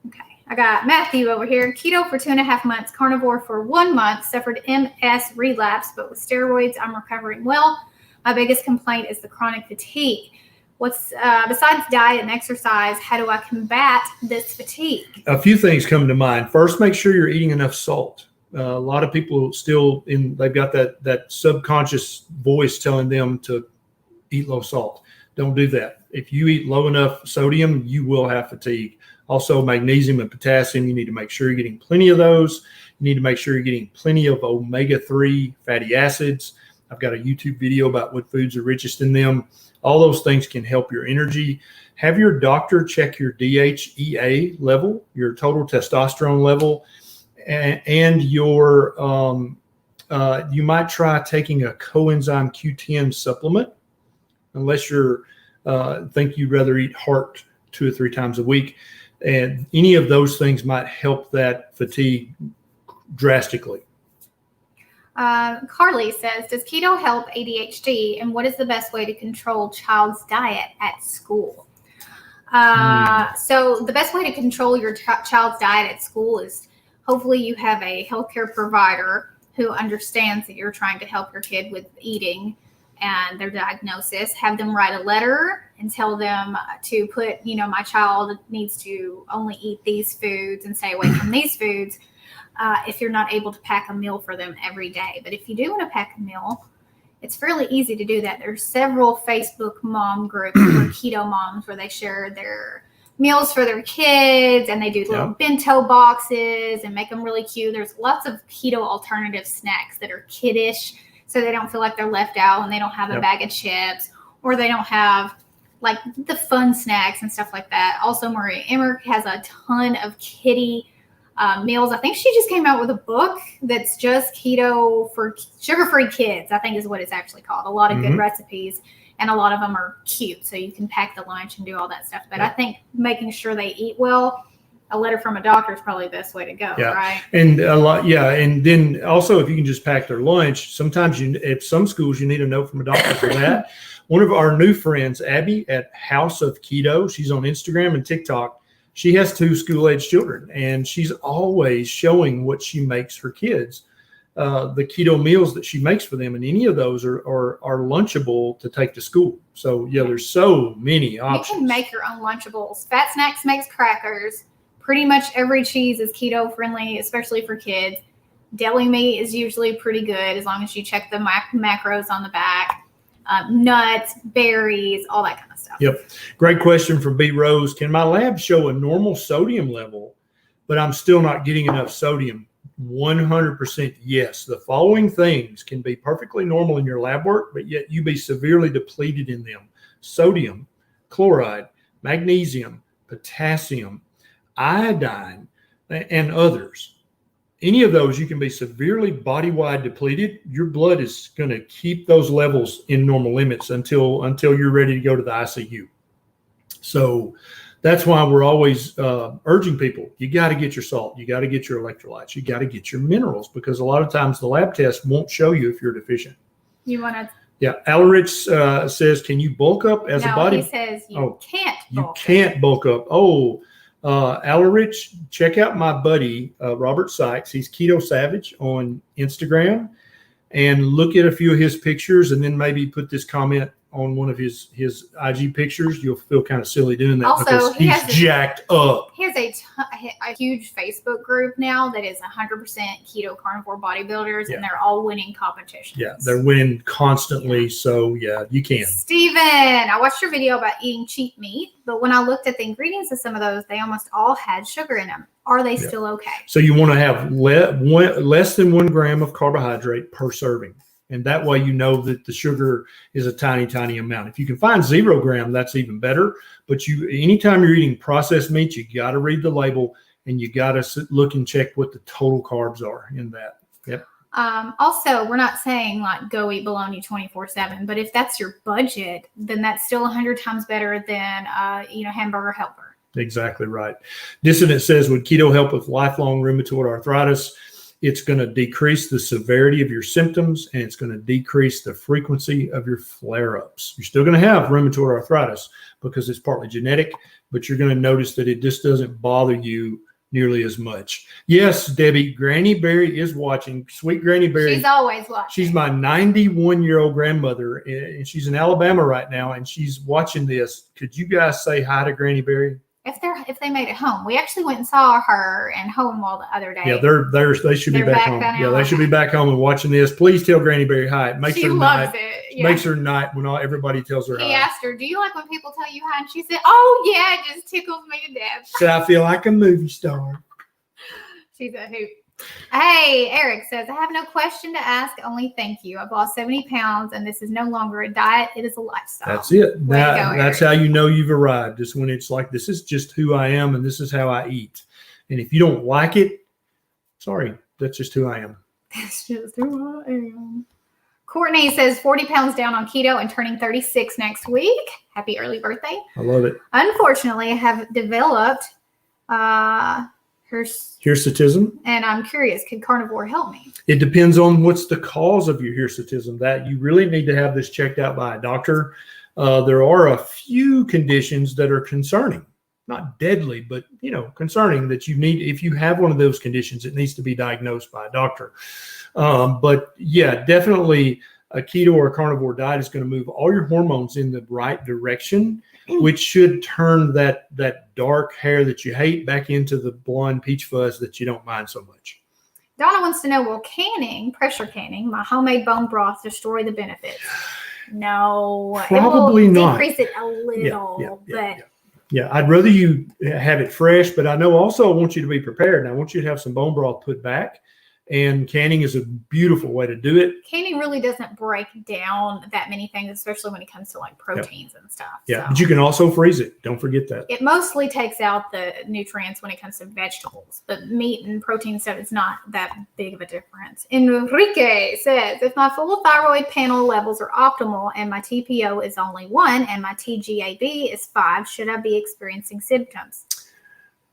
Okay. I got Matthew over here. Keto for 2.5 months, carnivore for 1 month, suffered MS relapse, but with steroids, I'm recovering well. My biggest complaint is the chronic fatigue. What's besides diet and exercise, how do I combat this fatigue? A few things come to mind. First, make sure you're eating enough salt. A lot of people they've got that subconscious voice telling them to eat low salt. Don't do that. If you eat low enough sodium, you will have fatigue. Also, magnesium and potassium, you need to make sure you're getting plenty of those. You need to make sure you're getting plenty of omega-3 fatty acids. I've got a YouTube video about what foods are richest in them. All those things can help your energy. Have your doctor check your DHEA level, your total testosterone level, and your you might try taking a coenzyme Q10 supplement, unless you're think you'd rather eat heart 2 or 3 times a week. And any of those things might help that fatigue drastically. Carly says, does keto help ADHD, and what is the best way to control child's diet at school? So the best way to control your child's diet at school is hopefully you have a healthcare provider who understands that you're trying to help your kid with eating and their diagnosis. Have them write a letter and tell them to put, my child needs to only eat these foods and stay away from these foods. If you're not able to pack a meal for them every day. But if you do want to pack a meal, it's fairly easy to do that. There's several Facebook mom groups for keto moms where they share their meals for their kids, and they do little bento boxes and make them really cute. There's lots of keto alternative snacks that are kiddish, so they don't feel like they're left out and they don't have a bag of chips, or they don't have like the fun snacks and stuff like that. Also, Maria Emmerich has a ton of kiddie meals. I think she just came out with a book that's just keto for sugar-free kids, I think is what it's actually called. A lot of good recipes, and a lot of them are cute, so you can pack the lunch and do all that stuff. But I think making sure they eat well, a letter from a doctor is probably the best way to go, right? And a lot, and then also if you can just pack their lunch, sometimes if some schools you need a note from a doctor for that. One of our new friends, Abby at House of Keto, she's on Instagram and TikTok. She has 2 school-age children, and she's always showing what she makes for kids, the keto meals that she makes for them, and any of those are lunchable to take to school. So there's so many options. You can make your own Lunchables. Fat Snacks makes crackers. Pretty much every cheese is keto friendly, especially for kids. Deli meat is usually pretty good as long as you check the macros on the back. Nuts, berries, all that kind of stuff. Yep. Great question from B. Rose. Can my lab show a normal sodium level, but I'm still not getting enough sodium? 100% yes. The following things can be perfectly normal in your lab work, but yet you be severely depleted in them: sodium, chloride, magnesium, potassium, iodine, and others. Any of those, you can be severely body-wide depleted. Your blood is going to keep those levels in normal limits until you're ready to go to the ICU. So that's why we're always urging people, you got to get your salt, you got to get your electrolytes, you got to get your minerals, because a lot of times the lab test won't show you if you're deficient. You want to? Yeah. Alarich says, can you bulk up as a body? No, he says you can't bulk up. You can't bulk up. Alarich, check out my buddy, Robert Sykes. He's Keto Savage on Instagram, and look at a few of his pictures, and then maybe put this comment on one of his IG pictures. You'll feel kind of silly doing that, also, because he's jacked up. He has a huge Facebook group now that is 100% keto carnivore bodybuilders, and they're all winning competitions. Yeah, they're winning constantly. So you can. Steven, I watched your video about eating cheap meat, but when I looked at the ingredients of some of those, they almost all had sugar in them. Are they still okay? So you want to have less than 1 gram of carbohydrate per serving. And that way, you know that the sugar is a tiny, tiny amount. If you can find 0 gram, that's even better. But anytime you're eating processed meat, you got to read the label, and you got to look and check what the total carbs are in that. Yep. Also, we're not saying like go eat bologna 24/7, but if that's your budget, then that's still 100 times better than hamburger helper. Exactly right. Dissident says, would keto help with lifelong rheumatoid arthritis? It's going to decrease the severity of your symptoms, and it's going to decrease the frequency of your flare-ups. You're still going to have rheumatoid arthritis because it's partly genetic, but you're going to notice that it just doesn't bother you nearly as much. Yes, Debbie, Granny Berry is watching. Sweet Granny Berry. She's always watching. She's my 91-year-old grandmother, and she's in Alabama right now, and she's watching this. Could you guys say hi to Granny Berry? If they made it home. We actually went and saw her and Homewall the other day. Yeah, they should be back home. Yeah, they should be back home and watching this. Please tell Granny Berry hi. It makes she her loves night. It. Yeah. Makes her night when everybody tells her hi. He asked her, do you like when people tell you hi? And she said, oh, yeah, it just tickles me to death. Said, I feel like a movie star. She's a hoot. Hey, Eric says, I have no question to ask, only thank you. I've lost 70 pounds, and this is no longer a diet. It is a lifestyle. That's it. That's how you know you've arrived, is when it's like, this is just who I am, and this is how I eat. And if you don't like it, sorry, that's just who I am. That's just who I am. Courtney says 40 pounds down on keto and turning 36 next week. Happy early birthday. I love it. Unfortunately, I have developed Hirsutism. And I'm curious, could carnivore help me? It depends on what's the cause of your hirsutism. That you really need to have this checked out by a doctor. There are a few conditions that are concerning, not deadly, but concerning, that you need. If you have one of those conditions, it needs to be diagnosed by a doctor. But yeah, definitely a keto or a carnivore diet is going to move all your hormones in the right direction, which should turn that dark hair that you hate back into the blonde peach fuzz that you don't mind so much. Donna wants to know, will pressure canning, my homemade bone broth, destroy the benefits? No. Probably it will not. decrease it a little, but Yeah, I'd rather you have it fresh, but I know also I want you to be prepared. And I want you to have some bone broth put back. And canning is a beautiful way to do it. Canning really doesn't break down that many things, especially when it comes to like proteins and stuff. Yeah, so. but you can also freeze it. Don't forget that. It mostly takes out the nutrients when it comes to vegetables, but meat and protein stuff is not that big of a difference. Enrique says, if my full thyroid panel levels are optimal and my TPO is only 1 and my TGAB is 5, should I be experiencing symptoms?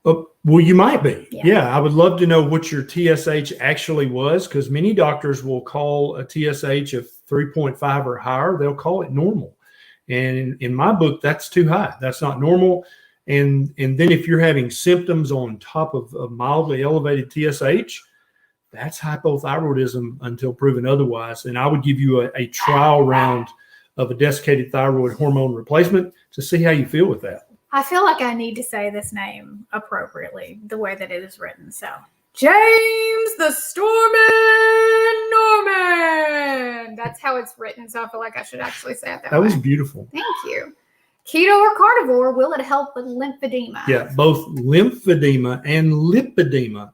Well, you might be. Yeah. Yeah, I would love to know what your TSH actually was, because many doctors will call a TSH of 3.5 or higher. They'll call it normal. And in my book, that's too high. That's not normal. And then if you're having symptoms on top of a mildly elevated TSH, that's hypothyroidism until proven otherwise. And I would give you a trial round of a desiccated thyroid hormone replacement to see how you feel with that. I feel like I need to say this name appropriately, the way that it is written. So, James the Stormin Norman. That's how it's written. So I feel like I should actually say it that way. That was beautiful. Thank you. Keto or carnivore, will it help with lymphedema? Yeah, both lymphedema and lipedema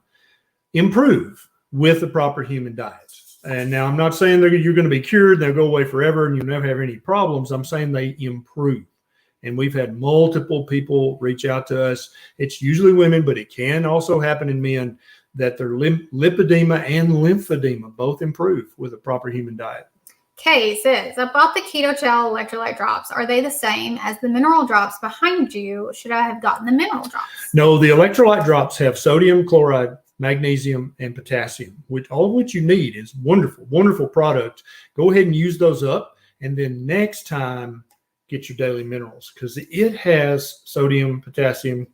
improve with the proper human diet. And now I'm not saying that you're going to be cured, they'll go away forever and you never have any problems. I'm saying they improve. And we've had multiple people reach out to us. It's usually women, but it can also happen in men that their lipedema and lymphedema both improve with a proper human diet. Kay says, I bought the Keto Chow electrolyte drops. Are they the same as the mineral drops behind you? Should I have gotten the mineral drops? No, the electrolyte drops have sodium, chloride, magnesium, and potassium, which all of which you need. Is wonderful, wonderful product. Go ahead and use those up. And then next time, get your daily minerals, because it has sodium, potassium,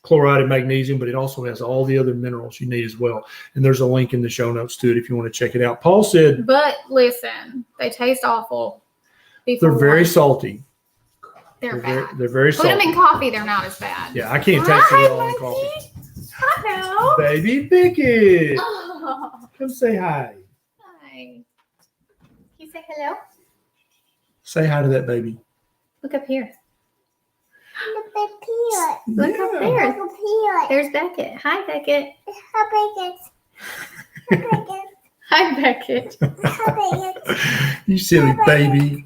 chloride, and magnesium, but it also has all the other minerals you need as well. And there's a link in the show notes to it if you want to check it out. Paul said, but listen, they taste awful. They're very salty. They're bad. They're very Put salty. them in coffee, they're not as bad. Yeah, I can't taste it all in coffee. Hello. Baby Bickett. Oh, Come say hi. hi. Can you say hello? Say hi to that baby. Look up here. Look up here. Look up there. Look up here. There's Beckett. Hi, Beckett. Hi, Beckett. Hi, Beckett. Hi, Beckett. You silly baby.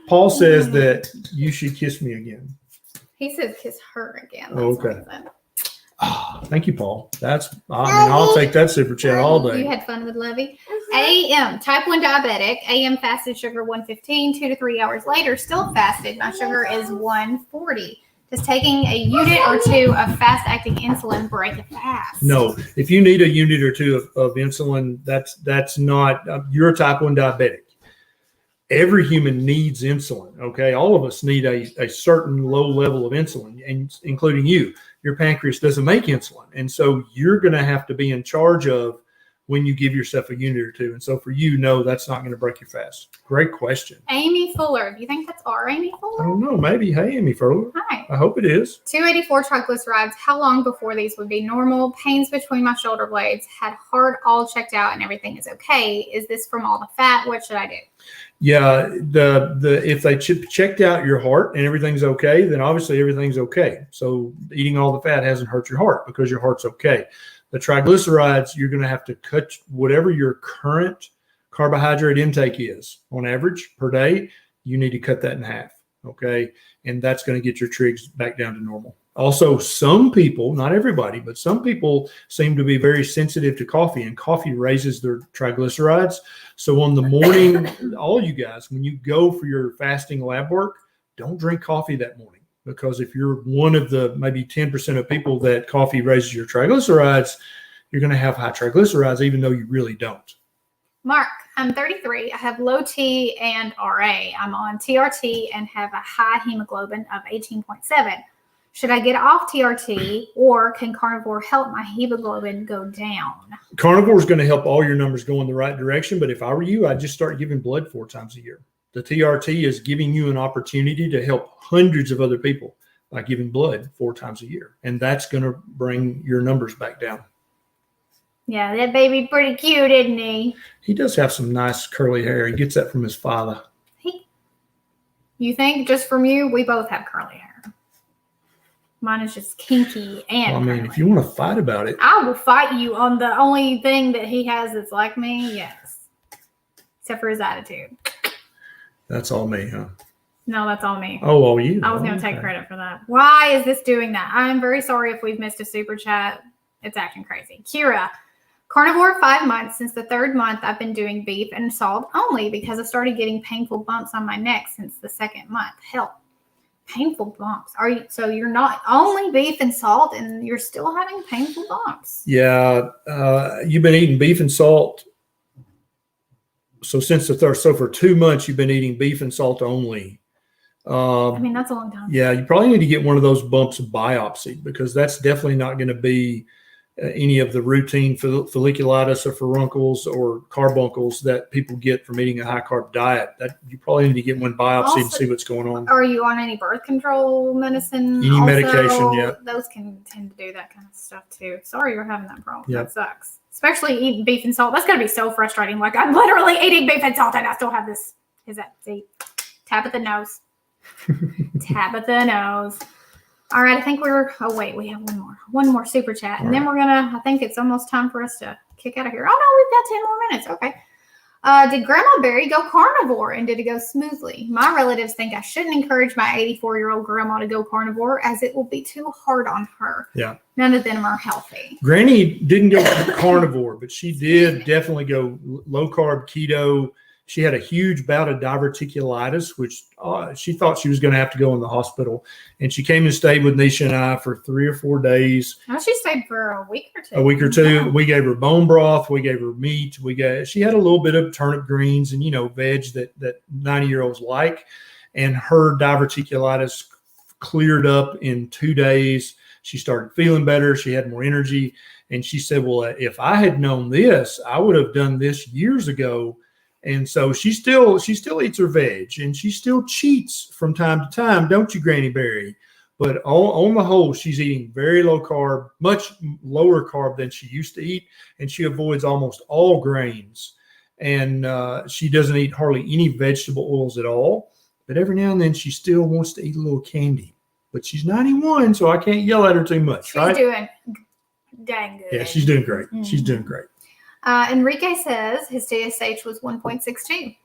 Paul says that you should kiss me again. He says kiss her again. That's Okay. what he said. Oh, thank you, Paul. I'll take that super chat all You day. had fun with Levy. AM, type 1 diabetic. AM fasted sugar 115. 2 to 3 hours later, still fasted. My sugar is 140. Does taking a unit or two of fast-acting insulin break a fast? No, if you need a unit or two of insulin, that's not, you're a type 1 diabetic. Every human needs insulin, okay? All of us need a certain low level of insulin, and including you. Your pancreas doesn't make insulin. And so you're going to have to be in charge of when you give yourself a unit or two. And so for you, no, that's not going to break your fast. Great question. Amy Fuller. Do you think that's our Amy I Fuller? don't know. Maybe. Hey, Amy Furler. Hi. I hope it is. 284 triglycerides. How long before these would be normal? Pains between my shoulder blades. Had heart all checked out and everything is okay. Is this from all the fat? What should I do? Yeah, if they checked out your heart and everything's okay, then obviously everything's okay. So eating all the fat hasn't hurt your heart because your heart's okay. The triglycerides, you're going to have to cut whatever your current carbohydrate intake is on average per day. You need to cut that in half, okay? And that's going to get your trigs back down to normal. Also, some people, not everybody, but some people seem to be very sensitive to coffee, and coffee raises their triglycerides. So on the morning, all you guys, when you go for your fasting lab work, don't drink coffee that morning, because if you're one of the maybe 10% of people that coffee raises your triglycerides, you're going to have high triglycerides, even though you really don't. Mark, I'm 33. I have low T and RA. I'm on TRT and have a high hemoglobin of 18.7. Should I get off TRT, or can Carnivore help my hemoglobin go down? Carnivore is going to help all your numbers go in the right direction, but if I were you, I'd just start giving blood 4 times a year. The TRT is giving you an opportunity to help hundreds of other people by giving blood 4 times a year, and that's going to bring your numbers back down. Yeah, that baby pretty cute, isn't he? He does have some nice curly hair. He gets that from his father. You think just from you? We both have curly hair. Mine is just kinky and Well, I mean, curly. if you want to fight about it, I will fight you on the only thing that he has that's like me. Yes. Except for his attitude. that's all me, huh? No, that's all me. Oh, all you. I was going to Okay. take credit for that. Why is this doing that? I'm very sorry if we've missed a super chat. It's acting crazy. Kira, carnivore 5 months. Since the 3rd month, I've been doing beef and salt only because I started getting painful bumps on my neck since the 2nd month. Help. Painful bumps. So you're not only beef and salt and you're still having painful bumps. Yeah, you've been eating beef and salt. So since the 3rd, so for 2 months, you've been eating beef and salt only. I mean, that's a long time. Yeah, you probably need to get one of those bumps biopsied because that's definitely not going to be any of the routine folliculitis or furuncles or carbuncles that people get from eating a high carb diet. That you probably need to get one biopsied and see what's going on. Are you on any birth control medicine? Any medication, yeah. Those can tend to do that kind of stuff too. Sorry you're having that problem. Yep. That sucks. Especially eating beef and salt. That's going to be so frustrating. Like, I'm literally eating beef and salt and I still have this. Is that, see? Tap at the nose. Tap at the nose. All right, I think we have one more super chat. And then we're I think it's almost time for us to kick out of here. Oh no, we've got 10 more minutes. Okay. Did Grandma Barry go carnivore and did it go smoothly? My relatives think I shouldn't encourage my 84-year-old grandma to go carnivore as it will be too hard on her. Yeah. None of them are healthy. Granny didn't go carnivore, but she did definitely go low carb keto. She had a huge bout of diverticulitis, which she thought she was going to have to go in the hospital. And she came and stayed with Nisha and I for 3 or 4 days. Now she stayed for a week or two. A week or two. Yeah. We gave her bone broth. We gave her meat. She had a little bit of turnip greens and, veg that 90-year-olds like. And her diverticulitis cleared up in 2 days. She started feeling better. She had more energy. And she said, well, if I had known this, I would have done this years ago. And so she still eats her veg and she still cheats from time to time, don't you, Granny Barry? But on the whole, she's eating very low carb, much lower carb than she used to eat, and she avoids almost all grains. And she doesn't eat hardly any vegetable oils at all. But every now and then, she still wants to eat a little candy. But she's 91, so I can't yell at her too much, right? She's doing dang good. Yeah, she's doing great. Mm-hmm. She's doing great. Enrique says his TSH was 1.62.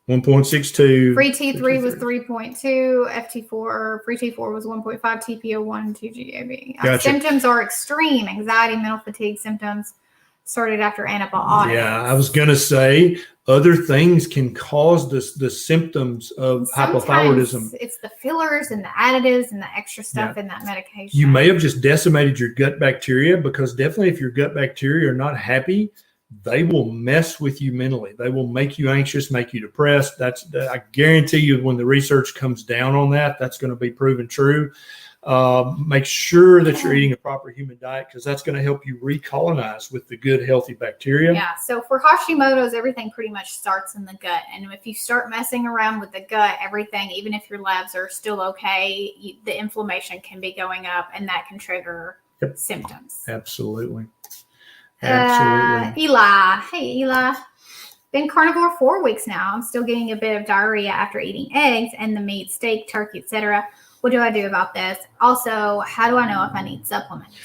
1.62. Free T3 was 3.2. FT4, free T4 was 1.5. TPO1 and 2 GAB. Gotcha. Symptoms are extreme. Anxiety, mental fatigue symptoms started after antibiotics. Yeah, I was going to say other things can cause the symptoms of hypothyroidism. It's the fillers and the additives and the extra stuff in that medication. You may have just decimated your gut bacteria because definitely if your gut bacteria are not happy, they will mess with you mentally. They will make you anxious, make you depressed. I guarantee you when the research comes down on that, that's going to be proven true. Make sure that you're eating a proper human diet because that's going to help you recolonize with the good, healthy bacteria. Yeah. So for Hashimoto's, everything pretty much starts in the gut. And if you start messing around with the gut, everything, even if your labs are still okay, the inflammation can be going up and that can trigger symptoms. Absolutely. Eli. Hey, Eli. Been carnivore 4 weeks now. I'm still getting a bit of diarrhea after eating eggs and the meat, steak, turkey, etc. What do I do about this? Also, how do I know if I need supplements?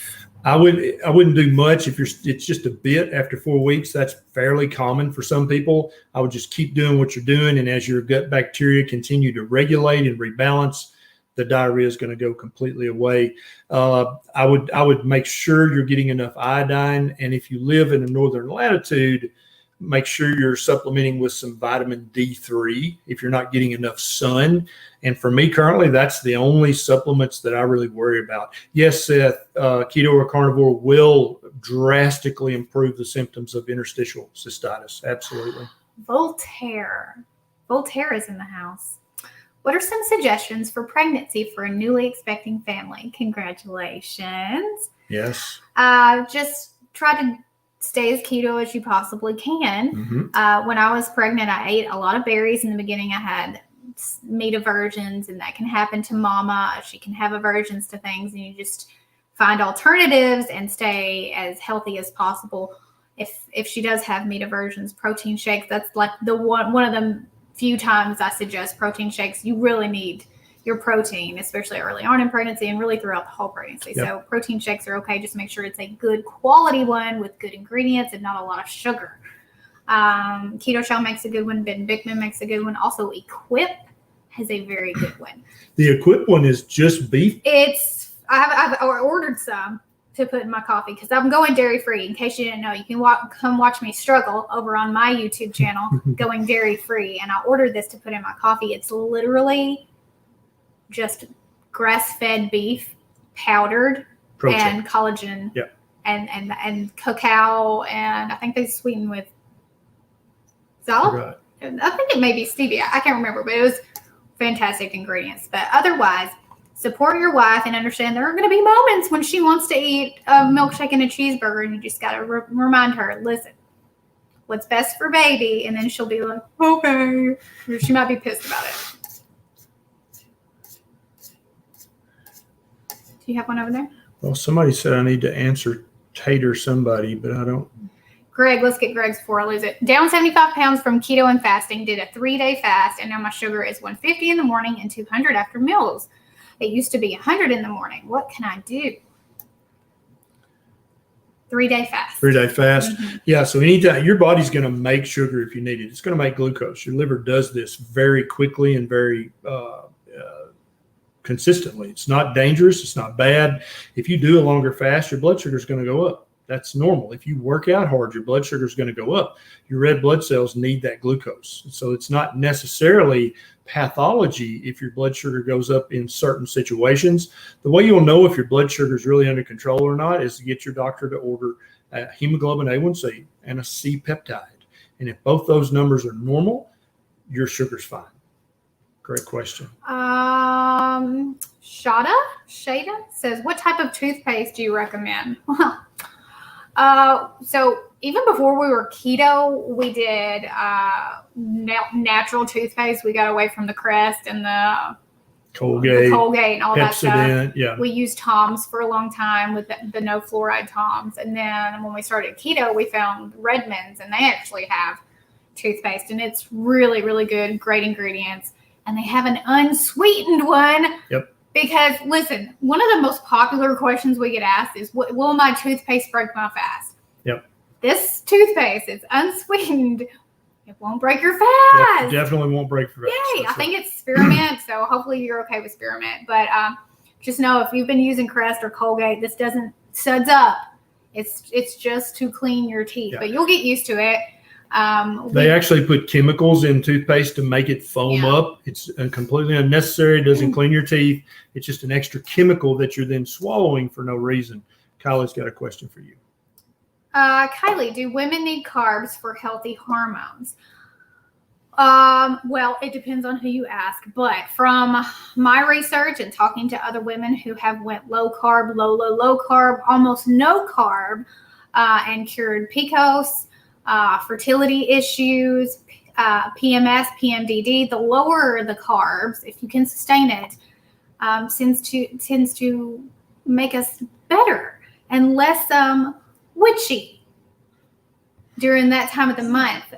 I wouldn't do much if it's just a bit after 4 weeks. That's fairly common for some people. I would just keep doing what you're doing, and as your gut bacteria continue to regulate and rebalance, the diarrhea is going to go completely away. I would make sure you're getting enough iodine, and if you live in a northern latitude, make sure you're supplementing with some vitamin D3 if you're not getting enough sun. And for me currently, that's the only supplements that I really worry about. Yes, Seth, keto or carnivore will drastically improve the symptoms of interstitial cystitis. Absolutely. Voltaire is in the house. What are some suggestions for pregnancy for a newly expecting family? Congratulations. Yes. Just try to stay as keto as you possibly can. Mm-hmm. When I was pregnant, I ate a lot of berries in the beginning. I had meat aversions, and that can happen to mama. She can have aversions to things, and you just find alternatives and stay as healthy as possible. If she does have meat aversions, protein shakes, that's like the one of the few times I suggest protein shakes. You really need your protein, especially early on in pregnancy and really throughout the whole pregnancy. Yep. So protein shakes are okay. Just make sure it's a good quality one with good ingredients and not a lot of sugar. Keto Chow makes a good one. Ben Bickman makes a good one. Also, Equip has a very good one. The Equip one is just beef. I've ordered some to put in my coffee because I'm going dairy free. In case you didn't know, you can come watch me struggle over on my YouTube channel going dairy free. And I ordered this to put in my coffee. It's literally just grass-fed beef, powdered, Protein. and collagen, Yep. and cacao, and I think they sweeten with xylitol. Right. I think it may be stevia. I can't remember, but it was fantastic ingredients. But otherwise, support your wife and understand there are going to be moments when she wants to eat a milkshake and a cheeseburger, and you just got to remind her, listen, what's best for baby, and then she'll be like, okay. She might be pissed about it. Do you have one over there? Well, somebody said I need to answer Tater somebody, but I don't. Greg, let's get Greg's before I lose it. Down 75 pounds from keto and fasting, did a 3-day fast, and now my sugar is 150 in the morning and 200 after meals. It used to be 100 in the morning. What can I do? 3-day fast. 3-day fast. Mm-hmm. Yeah. So anytime your body's going to make sugar if you need it, it's going to make glucose. Your liver does this very quickly and very consistently. It's not dangerous. It's not bad. If you do a longer fast, your blood sugar is going to go up. That's normal. If you work out hard, your blood sugar is going to go up. Your red blood cells need that glucose. So it's not necessarily pathology if your blood sugar goes up in certain situations. The way you'll know if your blood sugar is really under control or not is to get your doctor to order a hemoglobin A1C and a C-peptide. And if both those numbers are normal, your sugar's fine. Great question. Shada says, what type of toothpaste do you recommend? So even before we were keto, we did natural toothpaste. We got away from the Crest and the Colgate and all that stuff. Yeah. We used Tom's for a long time with the no fluoride Tom's. And then when we started keto, we found Redmond's, and they actually have toothpaste, and it's really, really good, great ingredients. And they have an unsweetened one. Yep. Because, listen, one of the most popular questions we get asked is, will my toothpaste break my fast? Yep. This toothpaste is unsweetened. It won't break your fast. Definitely won't break your fast. Yay. I think it's spearmint, so hopefully you're okay with spearmint. But just know if you've been using Crest or Colgate, this doesn't suds up. It's just to clean your teeth. Yeah. But you'll get used to it. They actually put chemicals in toothpaste to make it foam up. It's completely unnecessary. It doesn't clean your teeth. It's just an extra chemical that you're then swallowing for no reason. Kylie's got a question for you. Kylie, do women need carbs for healthy hormones? Well, it depends on who you ask. But from my research and talking to other women who have went low carb, low carb, almost no carb, and cured PCOS, fertility issues, PMS, PMDD, the lower the carbs, if you can sustain it, tends to make us better and less witchy during that time of the month.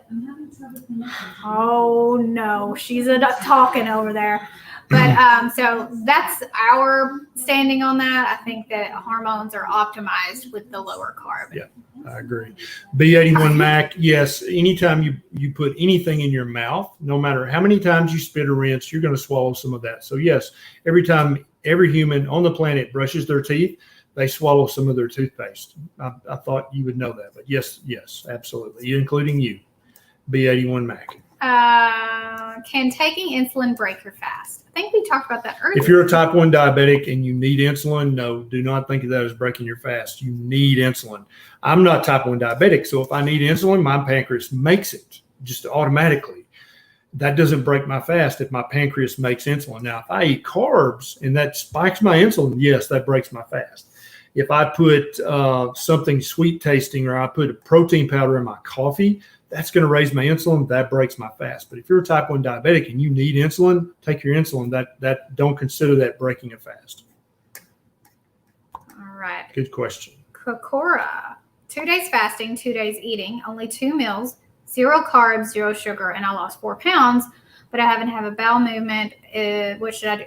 Oh no, she's talking over there. But so that's our standing on that. I think that hormones are optimized with the lower carb. Yeah, I agree. B81 Mac, yes, anytime you put anything in your mouth, no matter how many times you spit or rinse, you're going to swallow some of that. So yes, every time every human on the planet brushes their teeth, they swallow some of their toothpaste. I thought you would know that, but yes, absolutely, including you. B81 Mac. Can taking insulin break your fast? I think we talked about that earlier. If you're a type 1 diabetic and you need insulin, no, do not think of that as breaking your fast. You need insulin. I'm not type 1 diabetic, so if I need insulin, my pancreas makes it just automatically. That doesn't break my fast if my pancreas makes insulin. Now, if I eat carbs and that spikes my insulin, yes, that breaks my fast. If I put something sweet tasting or I put a protein powder in my coffee, that's going to raise my insulin. That breaks my fast. But if you're a type 1 diabetic and you need insulin, take your insulin. That don't consider that breaking a fast. All right. Good question. Kokora. 2 days fasting, 2 days eating, only 2 meals, 0 carbs, 0 sugar, and I lost 4 pounds. but I haven't had a bowel movement. What should I do?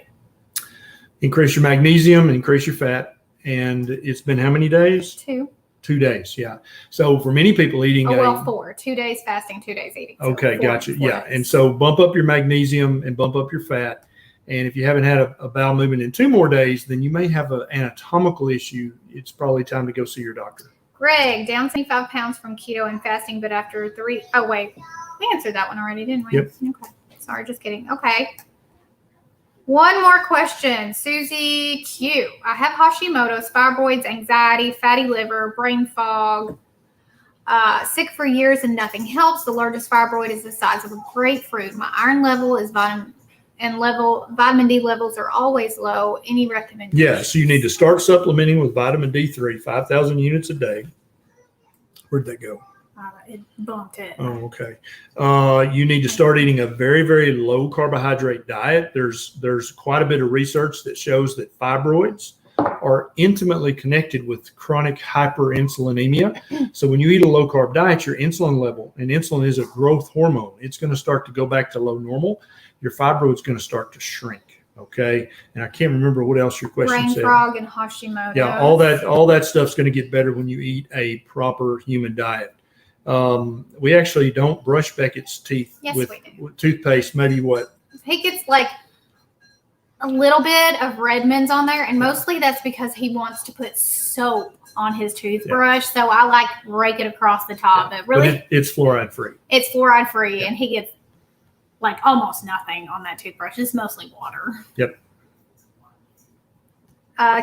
Increase your magnesium, increase your fat. And it's been how many days? 2. 2 days, yeah. So for many people eating 4. 2 days fasting, 2 days eating. So okay, 4, gotcha. 4 Yeah. days. And so bump up your magnesium and bump up your fat. And if you haven't had a bowel movement in 2 more days, then you may have an anatomical issue. It's probably time to go see your doctor. Greg, down 75 pounds from keto and fasting, but after 3, oh wait, we answered that one already, didn't we? Yep. Okay. Sorry, just kidding. Okay. One more question. Susie Q. I have Hashimoto's, fibroids, anxiety, fatty liver, brain fog, sick for years and nothing helps. The largest fibroid is the size of a grapefruit. My iron level is vitamin D levels are always low. Any recommendations? Yeah, so you need to start supplementing with vitamin D3, 5,000 units a day. Where'd that go? It bumped it. Oh, okay. You need to start eating a very, very low carbohydrate diet. There's quite a bit of research that shows that fibroids are intimately connected with chronic hyperinsulinemia. So when you eat a low carb diet, your insulin level, and insulin is a growth hormone, it's going to start to go back to low normal. Your fibroid's going to start to shrink. Okay. And I can't remember what else your question Brain said. fog and Hashimoto's. Yeah, all that stuff's going to get better when you eat a proper human diet. We actually don't brush Beckett's teeth with toothpaste. Maybe what? He gets like a little bit of Redmond's on there, and mostly that's because he wants to put soap on his toothbrush. So I like rake it across the top. But really, it's fluoride free. It's fluoride free, and he gets like almost nothing on that toothbrush. It's mostly water. Yep.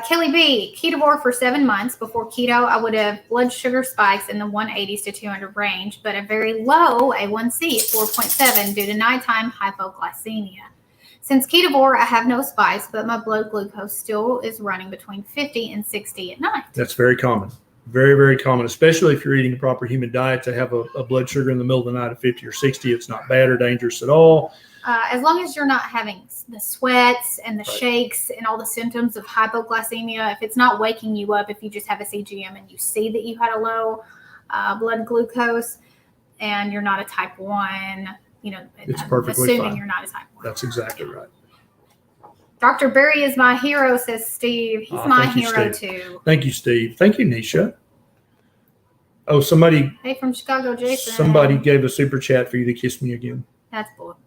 Kelly B, Ketovore for 7 months. Before keto, I would have blood sugar spikes in the 180s to 200 range, but a very low A1C, 4.7, due to nighttime hypoglycemia. Since Ketovore, I have no spikes, but my blood glucose still is running between 50 and 60 at night. That's very common. Very, very common, especially if you're eating a proper human diet, to have a blood sugar in the middle of the night of 50 or 60. It's not bad or dangerous at all. As long as you're not having the sweats and the shakes and all the symptoms of hypoglycemia, if it's not waking you up, if you just have a CGM and you see that you had a low blood glucose and you're not a type 1, it's perfectly assuming fine. you're not a type 1. That's exactly right. Dr. Berry is my hero, says Steve. He's my hero too. Thank you, Steve. Thank you, Nisha. Oh, Hey, from Chicago, Jason. Somebody gave a super chat for you to kiss me again. That's bull.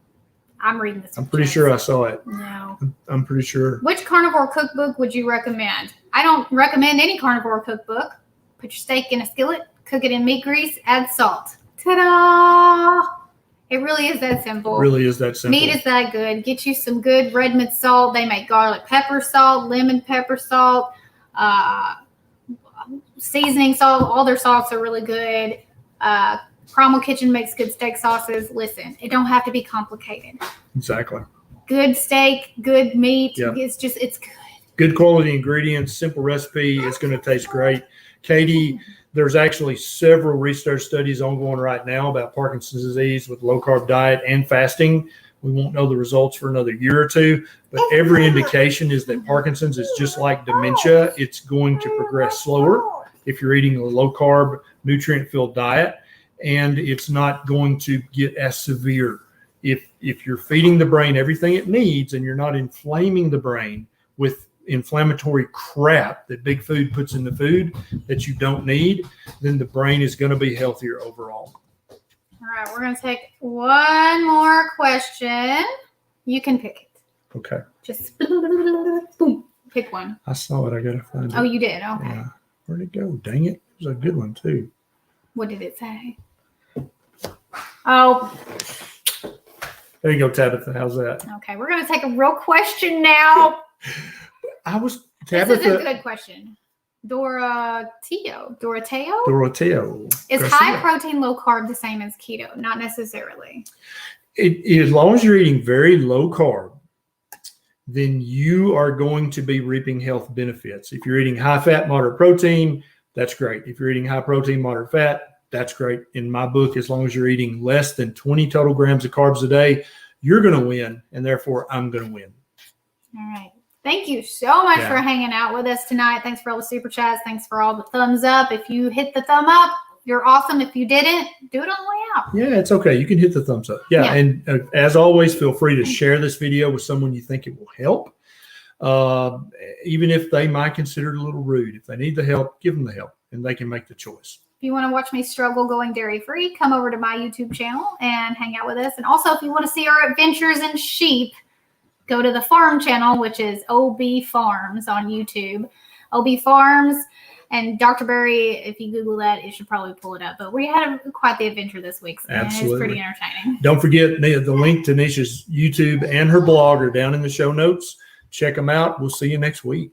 I'm reading this. I'm pretty sure I saw it. No. I'm pretty sure. Which carnivore cookbook would you recommend? I don't recommend any carnivore cookbook. Put your steak in a skillet, cook it in meat grease, add salt. Ta-da! It really is that simple. It really is that simple. Meat is that good. Get you some good Redmond salt. They make garlic pepper salt, lemon pepper salt, seasoning salt. All their salts are really good. Primal Kitchen makes good steak sauces. Listen, it don't have to be complicated. Exactly. Good steak, good meat. Yep. It's good. Good quality ingredients, simple recipe. It's going to taste great. Katie, there's actually several research studies ongoing right now about Parkinson's disease with low-carb diet and fasting. We won't know the results for another year or two, but every indication is that Parkinson's is just like dementia. It's going to progress slower if you're eating a low-carb, nutrient-filled diet, and it's not going to get as severe. If you're feeding the brain everything it needs and you're not inflaming the brain with inflammatory crap that big food puts in the food that you don't need, then the brain is going to be healthier overall. All right, we're going to take one more question. You can pick it. Okay. Just boom, pick one. I saw it. I got to find it. Oh, you did? Okay. Yeah. Where'd it go? Dang it. It was a good one, too. What did it say? Oh. There you go, Tabitha. How's that? Okay, we're going to take a real question now. Tabitha. This is a good question. Doroteo. Is Garcia. high protein, low carb the same as keto? Not necessarily. As long as you're eating very low carb, then you are going to be reaping health benefits. If you're eating high fat, moderate protein, that's great. If you're eating high protein, moderate fat, that's great. In my book, as long as you're eating less than 20 total grams of carbs a day, you're going to win, and therefore I'm going to win. All right. Thank you so much for hanging out with us tonight. Thanks for all the super chats. Thanks for all the thumbs up. If you hit the thumb up, you're awesome. If you didn't, do it on the way out. Yeah, it's okay. You can hit the thumbs up. Yeah. And as always, feel free to share this video with someone you think it will help. Even if they might consider it a little rude. If they need the help, give them the help and they can make the choice. If you want to watch me struggle going dairy-free, come over to my YouTube channel and hang out with us. And also, if you want to see our adventures in sheep, go to the farm channel, which is OB Farms on YouTube. OB Farms. And Dr. Berry, if you Google that, it should probably pull it up. But we had quite the adventure this week. So Absolutely. It's pretty entertaining. Don't forget the link to NEISHA's YouTube and her blog are down in the show notes. Check them out. We'll see you next week.